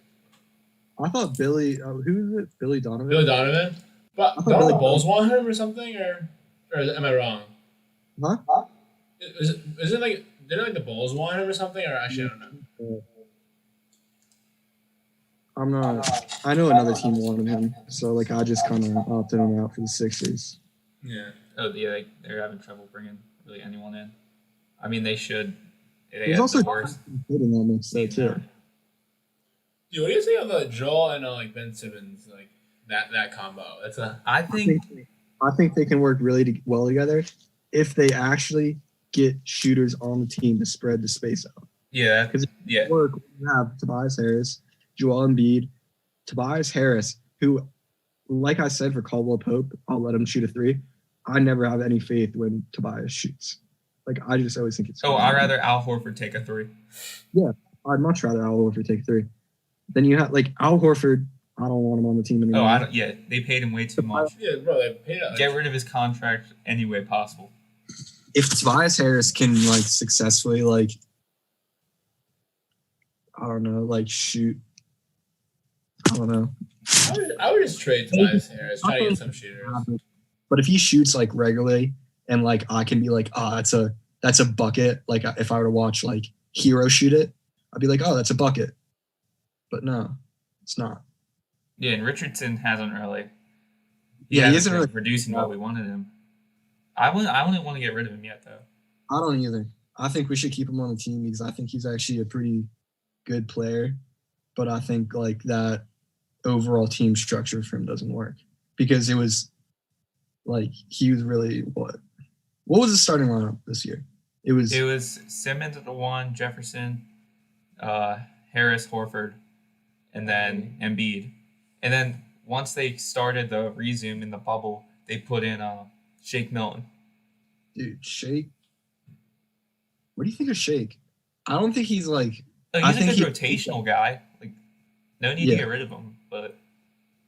I thought who is it? Billy Donovan? Billy Donovan? But don't the Bulls want him or something? Or am I wrong? Huh? Didn't the Bulls want him or something? Or actually, I don't know. I'm not. I know another team wanted him, so like I just kind of opted him out for the Sixers. Yeah. Oh yeah, they're having trouble bringing really anyone in. I mean, they should. They There's have also the worst good in that mix there season too. ever. Dude, what do you think of the Joel and like Ben Simmons, like that combo? That's a I think I think they can work really well together if they actually get shooters on the team to spread the space out. yeah, Because yeah. work, we have Tobias Harris, Joel Embiid, Tobias Harris, who, like I said for Caldwell Pope, I'll let him shoot a three. I never have any faith when Tobias shoots. Like I just always think it's. Oh, I'd rather Al Horford take a three. I'd much rather Al Horford take three. Then you have like Al Horford. I don't want him on the team anymore. Oh, I don't. Yeah, they paid him way too much. yeah, bro. They paid out. Get rid of his contract any way possible. If Tobias Harris can like successfully like I don't know, like shoot. I don't know. I would just trade Tobias Harris, try to get some shooters. But if he shoots like regularly and like I can be like, oh, that's a bucket. Like if I were to watch like Hero shoot it, I'd be like, oh, that's a bucket. But no, it's not. Yeah, and Richardson hasn't really. He isn't been really producing what we wanted him. I wouldn't want to get rid of him yet though. I don't either. I think we should keep him on the team because I think he's actually a pretty good player. But I think like that overall team structure for him doesn't work because it was like he was really what was the starting lineup this year? It was Simmons at the 1, Jefferson, Harris, Horford, and then Embiid. And then once they started the resume in the bubble, they put in Shake Milton. Dude, Shake. What do you think of Shake? I don't think he's like. No, I he's think a good rotational guy. Like, no need to get rid of him. But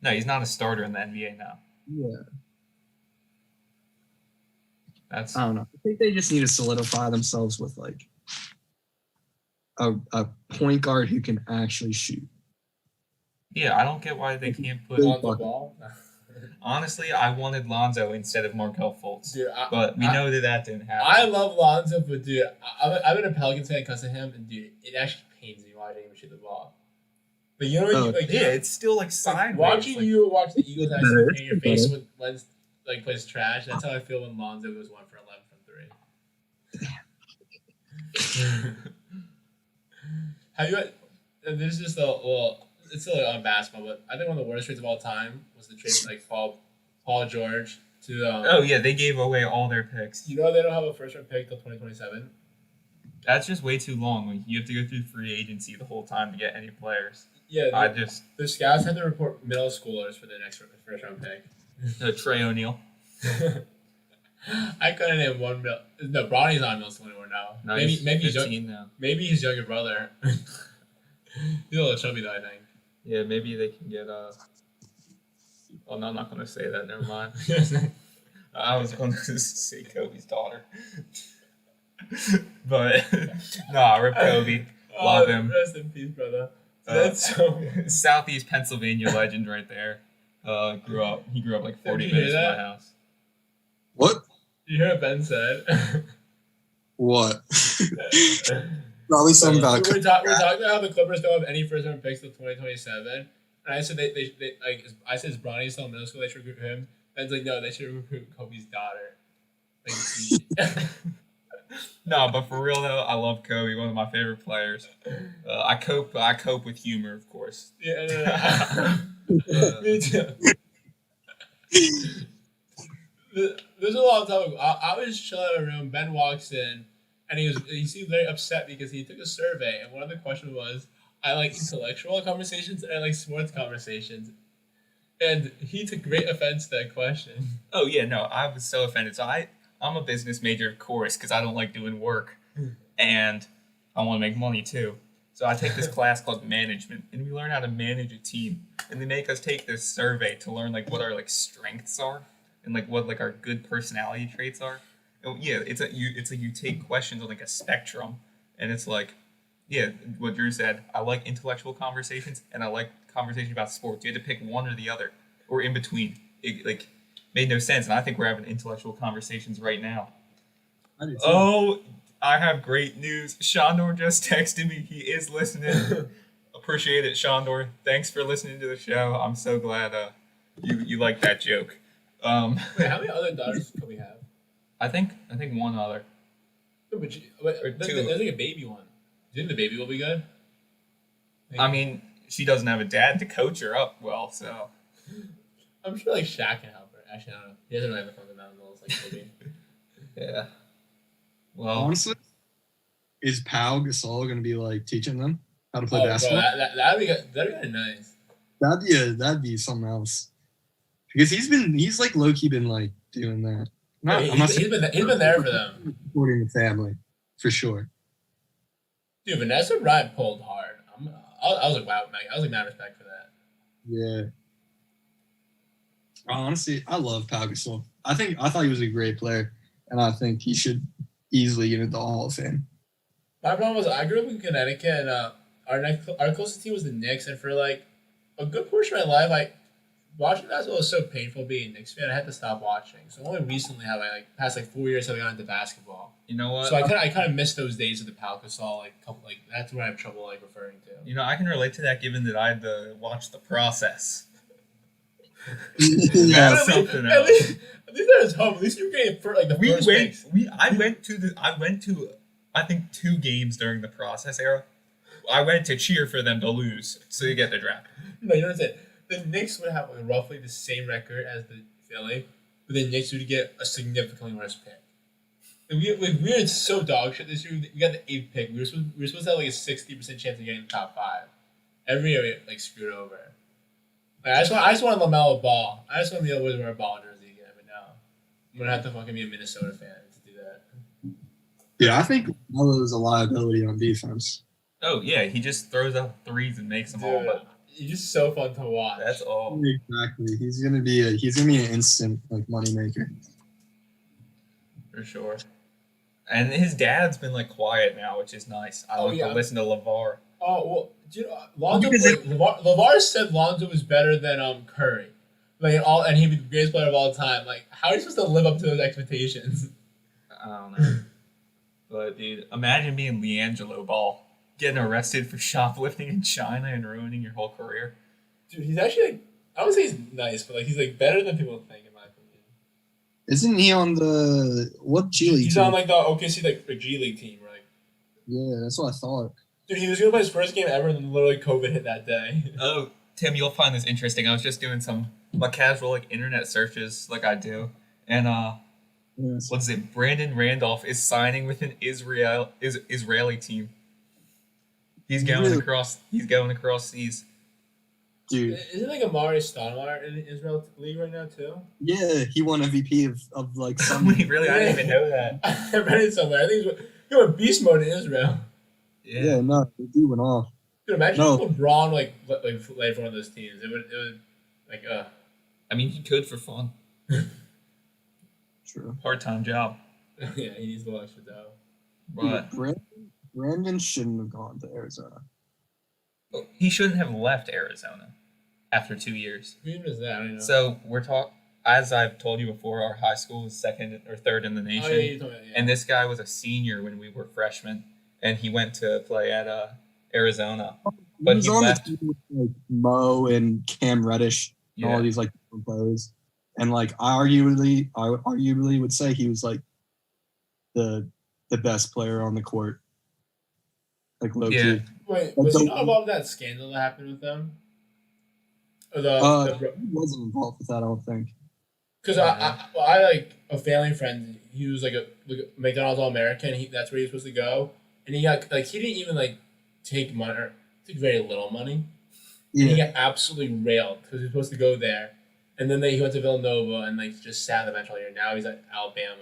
no, he's not a starter in the NBA now. Yeah. I That's don't know. I think they just need to solidify themselves with like a point guard who can actually shoot. yeah. I don't get why they can't put. Big On the bucket. ball. Honestly, I wanted Lonzo instead of Markelle Fultz, Dude, but we know that didn't happen. I love Lonzo, but dude, I've been a Pelicans fan because of him, and dude, it actually pains me watching him shoot the ball. But you know what? Oh, yeah, it's still like sideways. Watching like, you watch the Eagles Better, actually in your face better. when Lens like plays trash. That's how I feel when Lonzo goes 1 for 11 from 3. Have you? And this is just it's still like on basketball, but I think one of the worst trades of all time was the trade like Paul George to. oh yeah, they gave away all their picks. You know they don't have a first round pick till 2027. That's just way too long. Like, you have to go through free agency the whole time to get any players. Yeah, The scouts had to report middle schoolers for the next first round pick. Trey O'Neal. I couldn't name one middle. No, Bronny's not middle school anymore now. No, maybe he's he's 15 now. maybe his younger brother. He's a little chubby though, I think. Yeah, maybe they can get Oh no, I'm not gonna say that. Never mind. I was going to say Kobe's daughter, but nah, rip Kobe. Love him. Rest in peace, brother. That's so. Southeast Pennsylvania legend right there. He grew up like 40 Did you hear minutes from my that? house. What? You hear what Ben said? What? Probably something about we're talking about how the Clippers don't have any first round picks till 2027. And I said they like I said is Bronny still in middle school? They should recruit him. Ben's like, no, they should recruit Kobe's daughter. Like, No, but for real though, I love Kobe, one of my favorite players. I cope with humor, of course. yeah, no. Me too. There's a lot of time. I was chilling in a room. Ben walks in, and he seemed very upset because he took a survey, and one of the questions was, I like intellectual conversations and I like sports conversations. And he took great offense to that question. Oh yeah, no, I was so offended. So I'm a business major, of course, because I don't like doing work, and I want to make money too. So I take this class called management, and we learn how to manage a team. And they make us take this survey to learn like what our like strengths are, and like what like our good personality traits are. And yeah, it's like you take questions on like a spectrum, and it's like, yeah, what Drew said. I like intellectual conversations, and I like conversations about sports. You had to pick one or the other, or in between. It like made no sense, and I think we're having intellectual conversations right now. Oh, I have great news. Shandor just texted me. He is listening. appreciate it, Shondor. Thanks for listening to the show. I'm so glad you like that joke. Wait, how many other daughters can we have? I think one other. No, but Or two. there's like a baby one. Do you think the baby will be good? I mean, she doesn't have a dad to coach her up well, so. I'm sure like Shaq can help her. Actually, I don't know. He doesn't really have the fundamentals like maybe. Yeah. Well, Honestly, is Pau Gasol going to be like teaching them how to play Bro, basketball? that'd be kind of nice. That'd be something else. Because he's like low key been like doing that. He's been there for them. Supporting the family for sure. Dude, Vanessa Bryant pulled hard. I was like, wow, Mike. I was like, mad respect for that. Yeah. Honestly, I love Pau Gasol. I thought he was a great player, and I think he should easily get into the Hall of Fame. My problem was I grew up in Connecticut, and our closest team was the Knicks, and for like a good portion of my life, watching basketball was so painful being a Knicks fan. I had to stop watching. So only recently have I past 4 years have I gotten into basketball. you know what? So I kind of missed those days of the Pau Gasol that's what I have trouble referring to. You know, I can relate to that given that I had to watch the process. Yeah, That's something At else. least that was home. At least you were getting the first base. I went to I think 2 games during the process era. I went to cheer for them to lose so you get the draft. No, you know what I'm saying? The Knicks would have roughly the same record as the Philly, but the Knicks would get a significantly worse pick. We were so dog shit this year. We got the 8th pick. We were supposed to have a 60% chance of getting the top 5. Every year we screwed over. I just want LaMelo Ball. I just want to be able to wear a ball jersey again. But no, I'm gonna have to fucking be a Minnesota fan to do that. Yeah, I think Melo is a liability on defense. Oh yeah, he just throws up threes and makes them all. Dude, But he's just so fun to watch. that's all. Exactly. He's gonna be an instant moneymaker. For sure. And his dad's been quiet now, which is nice. I like to listen to LeVar. Oh well, do you know Lonzo? LeVar said Lonzo was better than Curry, and he'd be the greatest player of all time. How are you supposed to live up to those expectations? I don't know. But dude, imagine being LiAngelo Ball, getting arrested for shoplifting in China and ruining your whole career. Dude, he's actually I would say he's nice, but he's better than people think, in my opinion. Isn't he on what G League? He's team? on the OKC the G League team, right? Yeah, that's what I thought. Dude, he was gonna play his first game ever, and then literally COVID hit that day. Oh, Tim, you'll find this interesting. I was just doing some casual internet searches like I do, and Yes. what's it? Brandon Randolph is signing with an Israeli team. He's going Really? across. He's going across seas. Dude. Isn't Amari Stoudemire in the Israel league right now too? Yeah, he won MVP of some. Wait, really? I didn't even know that. I read it somewhere. I think he went beast mode in Israel. Yeah, no, the dude went off. Dude, imagine No. if LeBron played for one of those teams. It would I mean, he could for fun. True. Part-time job. yeah, he needs a little extra dough. But Brandon shouldn't have gone to Arizona. he shouldn't have left Arizona after 2 years. Who even is that? I don't know. So as I've told you before, our high school was 2nd or 3rd in the nation. Oh, yeah, you told me that, yeah. And this guy was a senior when we were freshmen, and he went to play at Arizona. But was he on left. the team with Mo and Cam Reddish and all Yeah. these different players. And I arguably would say he was the best player on the court. Low Yeah. key. Wait, was he not involved in that scandal that happened with them? Or He wasn't involved with that, I don't think. Because I a family friend. He was a McDonald's All-American. That's where he was supposed to go, and he got he didn't even take money or took very little money. And he Yeah. got absolutely railed because he was supposed to go there, and then he went to Villanova and just sat on the bench all year. Now he's at Alabama.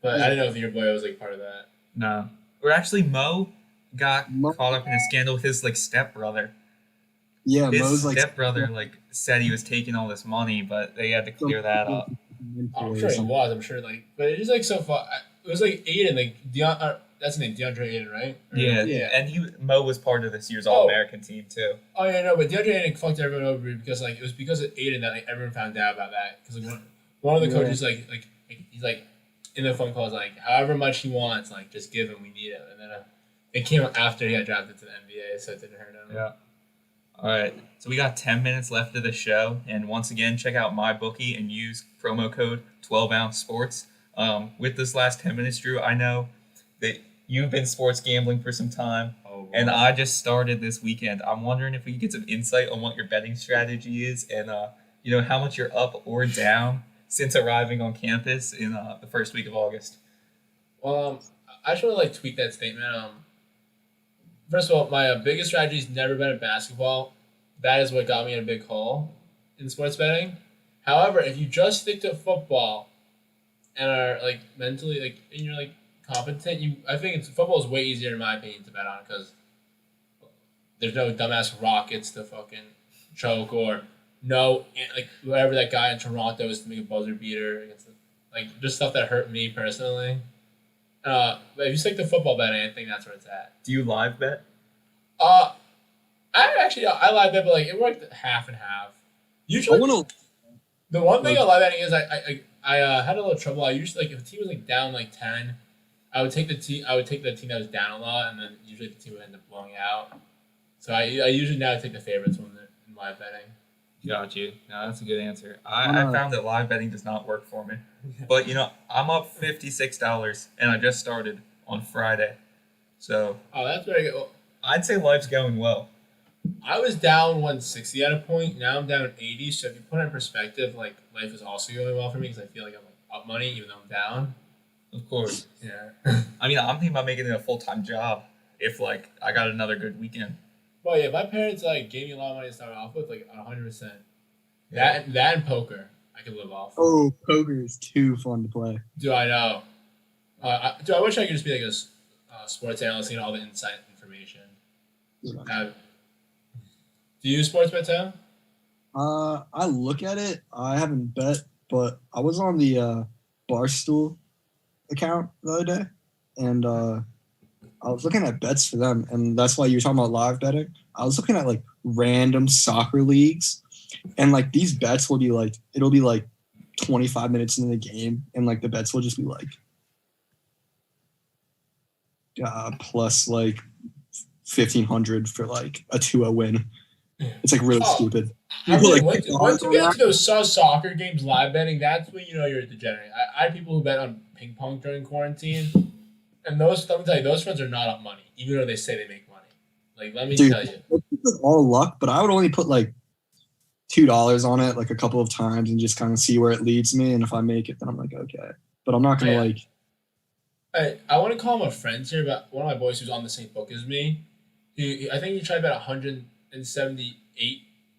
But I didn't know if your boy was part of that. No. Or actually, Mo got Mo- caught up in a scandal with his stepbrother. Yeah, His Mo's stepbrother said he was taking all this money, but they had to clear that up. I'm sure he was. I'm sure but it's just so fun. It was Aiden that's his name, DeAndre Aiden, right? Yeah. And Mo was part of this year's All-American team too. Oh yeah, no, but DeAndre Aiden fucked everyone over because it was because of Aiden that everyone found out about that because one of the coaches he's in the phone calls however much he wants just give him, we need him, and then It came after he got drafted to the NBA, so it didn't hurt him. Yeah. All right. So we got 10 minutes left of the show. And once again, check out MyBookie and use promo code 12ounce sports. With this last 10 minutes, Drew, I know that you've been sports gambling for some time. Oh, and I just started this weekend. I'm wondering if we could get some insight on what your betting strategy is and, how much you're up or down since arriving on campus in the first week of August. I just want to tweak that statement. First of all, my biggest strategy has never been in basketball. That is what got me in a big hole in sports betting. However, if you just stick to football and are mentally and you're competent, I think football is way easier in my opinion to bet on because there's no dumbass Rockets to fucking choke or no whoever that guy in Toronto is to make a buzzer beater against just stuff that hurt me personally. But if you stick to football betting, I think that's where it's at. Do you live bet? I live bet, but it worked half and half. Usually, the one thing I live betting is I had a little trouble. I usually if a team was down 10, I would take the team. I would take the team that was down a lot, and then usually the team would end up blowing out. So I usually now take the favorites when they're in live betting. Got you. No, that's a good answer. I found that live betting does not work for me. But, I'm up $56, and I just started on Friday. So. Oh, that's very good. Well, I'd say life's going well. I was down 160 at a point. Now I'm down 80. So if you put it in perspective, life is also going well for me because I feel like I'm up money even though I'm down. Of course. Yeah. I'm thinking about making it a full-time job if, I got another good weekend. Well, yeah, my parents gave me a lot of money to start off with, 100%. That and poker, I could live off. Oh, poker is too fun to play. Do I know? I wish I could just be a sports analyst and get all the inside information. Yeah. Do you use sports bet, Tim? I look at it. I haven't bet, but I was on the Barstool account the other day, and I was looking at bets for them, and that's why you were talking about live betting. I was looking at random soccer leagues, and these bets will be it'll be 25 minutes into the game, and the bets will just be plus 1,500 for a 2-0 win. It's really stupid. Once you get into those soccer games live betting, that's when you're a degenerate. I had people who bet on ping pong during quarantine. And let me tell you, those friends are not up money, even though they say they make money. Let me tell you. It's all luck, but I would only put $2 on it a couple of times and just kind of see where it leads me. And if I make it, then I'm okay. But I'm not going to I want to call him a friend here, but one of my boys who's on the same book as me, I think he tried to bet $178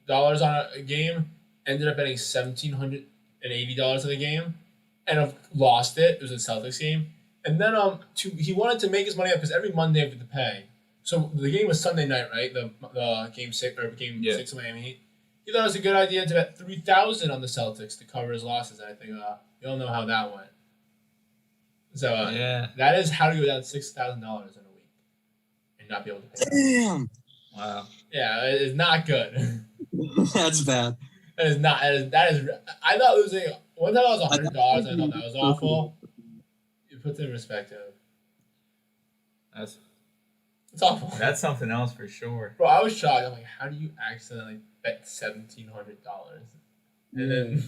on a game, ended up betting $1,780 on the game, and I've lost it. It was a Celtics game. And then he wanted to make his money up because every Monday I have to pay. So the game was Sunday night, right? The game 6 of Miami Heat. He thought it was a good idea to bet $3,000 on the Celtics to cover his losses. And I think you all know how that went. So that is how to go down $6,000 in a week and not be able to pay. Damn. Wow. Yeah, it is not good. That's bad. That is not. That is. I thought losing one time I was $100. I thought that was awful. It puts it in perspective. It's awful. That's something else for sure. Bro, I was shocked. I'm how do you accidentally bet $1,700? And then.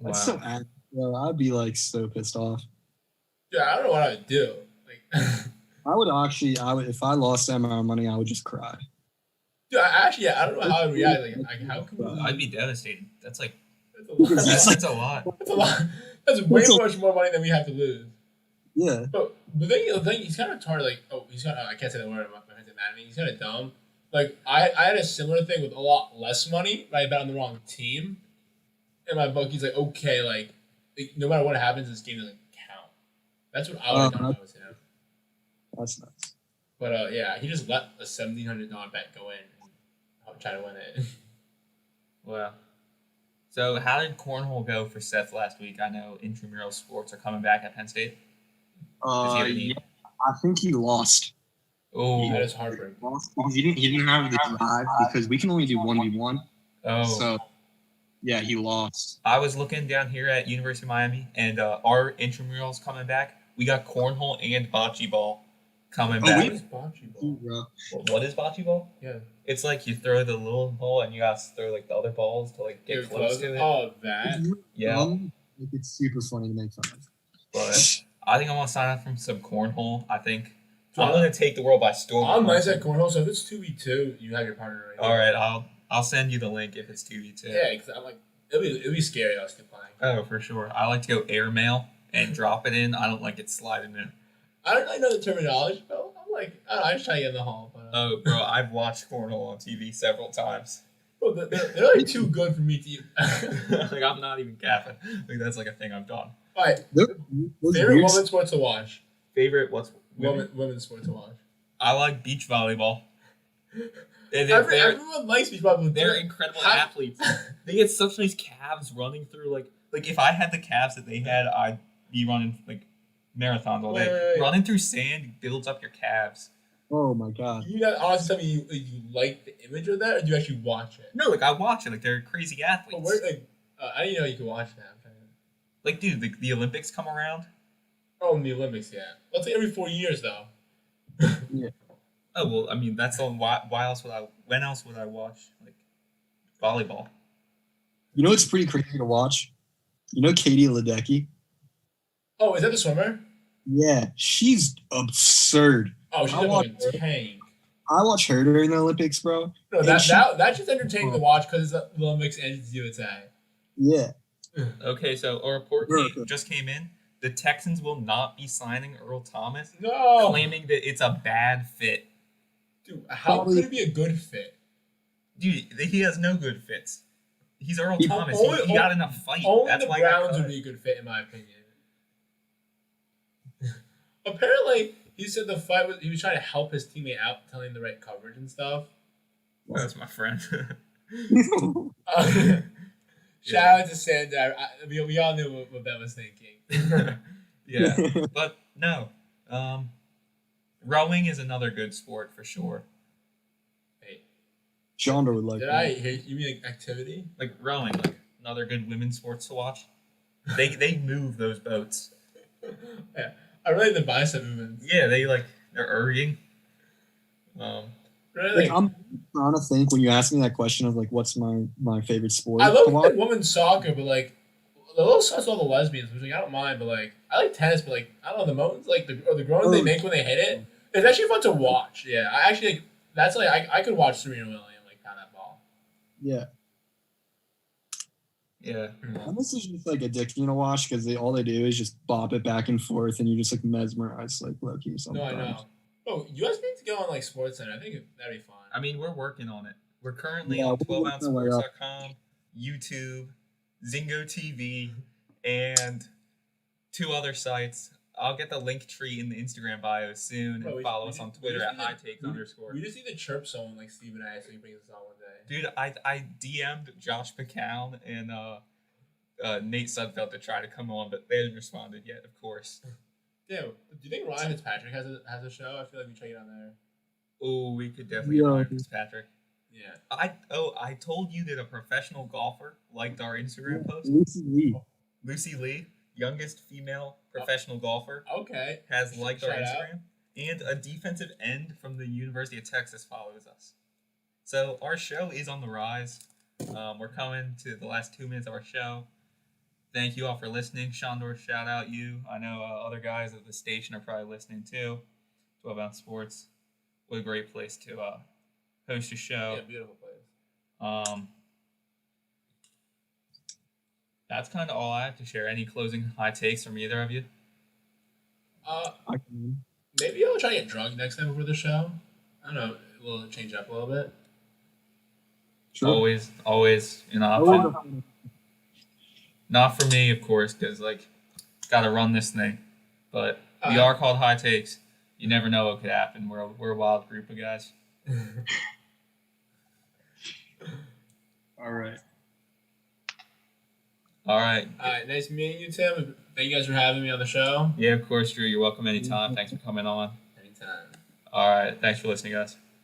That's so angry. Bro, I'd be so pissed off. Yeah, I don't know what I would do. I would if I lost that amount of money, I would just cry. Dude, I don't know how I'd react. How can I'd be devastated. That's that's a lot. that's a lot. That's a lot. That's way much more money than we have to lose. Yeah. But the thing, he's kind of retarded. I can't say the word. My friends get mad at me. He's kind of dumb. I had a similar thing with a lot less money, but I bet on the wrong team. And my bookie's okay, no matter what happens, this game doesn't count. That's what I would have done if I was him. That's nuts. But he just let a $1,700 bet go in and try to win it. Wow. So how did cornhole go for Seth last week? I know intramural sports are coming back at Penn State. Yeah, I think he lost. Oh, that is heartbreaking. Because he didn't have the drive because we can only do 1v1. Oh. So he lost. I was looking down here at University of Miami, and our intramurals coming back. we got cornhole and bocce ball coming What back. is bocce ball? Bro. What is bocce ball? Yeah. It's like you throw the little ball and you gotta throw like the other balls to like get close to it. Oh, that. Yeah, Like, it's super funny to make fun of. but I think I want to sign up for some cornhole. I think I'm gonna take the world by storm. I'm nice at cornhole, so if it's 2v2, you have your partner right All right, I'll send you the link if it's 2v2. Yeah, because I'm like, it'll be scary us to playing. Oh, for sure. I like to go airmail and drop it in. I don't like it sliding in. I don't really know the terminology, but I'm like, I don't know, I just try to get in the hall. But, Oh, bro, I've watched cornhole on TV several times. bro, they're like too good for me to. Like I'm not even capping. Like that's like a thing I've done. All right, Those favorite weird- women's sport to watch. Favorite? What's Women's sport to watch. I like beach volleyball. Everyone likes beach volleyball. They're incredible How- athletes. They get such nice calves running through like if I had the calves that they had, I'd be running like marathons all day. Wait. Running through sand builds up your calves. Oh my god. You got honestly tell me you like the image of that, or do you actually watch it? No, like I watch it. Like they're crazy athletes. But where, like, I didn't know you could watch that. I'm trying to- Like, dude, the Olympics come around. Oh, in the Olympics, yeah. Let's say every 4 years though. Oh well, I mean that's on. Why else would I? When else would I watch like volleyball? You know what's pretty crazy to watch? You know Katie Ledecky? Oh, is that the swimmer? Yeah, she's absurd. Oh, she's I a watched fucking tank. I watch her during the Olympics, bro. No, And that's just entertaining to watch because it's the Olympics and it's USA. Yeah. Okay, so a report America. just came in. The Texans will not be signing Earl Thomas, No, claiming that it's a bad fit. dude, how Probably- could it be a good fit? Dude, he has no good fits. He's Earl He- Thomas. only- He got enough fight. Only That's the why he got Browns cut. would be a good fit, in my opinion. Apparently, he said the fight was he was trying to help his teammate out, telling him the right coverage and stuff. That's my friend. Shout out to Sander. We all knew what Ben was thinking. Yeah, but no. Rowing is another good sport for sure. Wait, Chandra would like did that. I hear you mean like activity? Like rowing, like another good women's sports to watch. They move those boats. Yeah, I really like the bicep movements. Yeah, they're erging. Really, Like, I'm trying to think when you ask me that question of like what's my favorite sport I to love watch. like women's soccer, but like the little sucks all the lesbians, which like I don't mind, but like I like tennis, but like I don't know the moans like the groans they make when they hit it. It's actually fun to watch. Yeah, I actually like that's like I could watch Serena Williams like pound that ball. Yeah. Yeah. And this is just like addicting to watch because all they do is just bop it back and forth and you just like mesmerized like low key No, sometimes. I know. Oh, you guys need to go on like Sports Center. I think that'd be fun. I mean, we're working on it. We're currently Yeah, on we're working our way up. 12ouncesports.com, YouTube, Zingo TV, and 2 other sites. I'll get the link tree in the Instagram bio soon, Bro, and we- follow we us on just- we Twitter just at need to- hightakes_. We just need to chirp someone like Stephen A. so he brings us on one day. Dude, I DM'd Josh McCown and Nate Sudfeld to try to come on, but they haven't responded yet, of course. Damn, do you think Ryan Fitzpatrick has a show? I feel like we check it on there. Oh, we could definitely get Yeah. Ryan Fitzpatrick. Yeah. I told you that a professional golfer liked our Instagram post. Lucy Lee. Lucy Lee, youngest female professional golfer, Okay. has liked our Shout out. Instagram, and a defensive end from the University of Texas follows us. So our show is on the rise. We're coming to the last 2 minutes of our show. Thank you all for listening. Shondor, shout out you. I know other guys at the station are probably listening too. 12 Ounce Sports. What a great place to host a show. Yeah, beautiful place. That's kind of all I have to share. Any closing high takes from either of you? I can- Maybe I'll try to get drunk next time before the show. I don't know. We'll change up a little bit. Sure. Always an option. Not for me, of course, because got to run this thing. But we are called High Takes. You never know what could happen. We're a wild group of guys. All right. All right. All right, nice meeting you, Tim. Thank you guys for having me on the show. Yeah, of course, Drew. You're welcome anytime. Thanks for coming on. Anytime. All right. Thanks for listening, guys.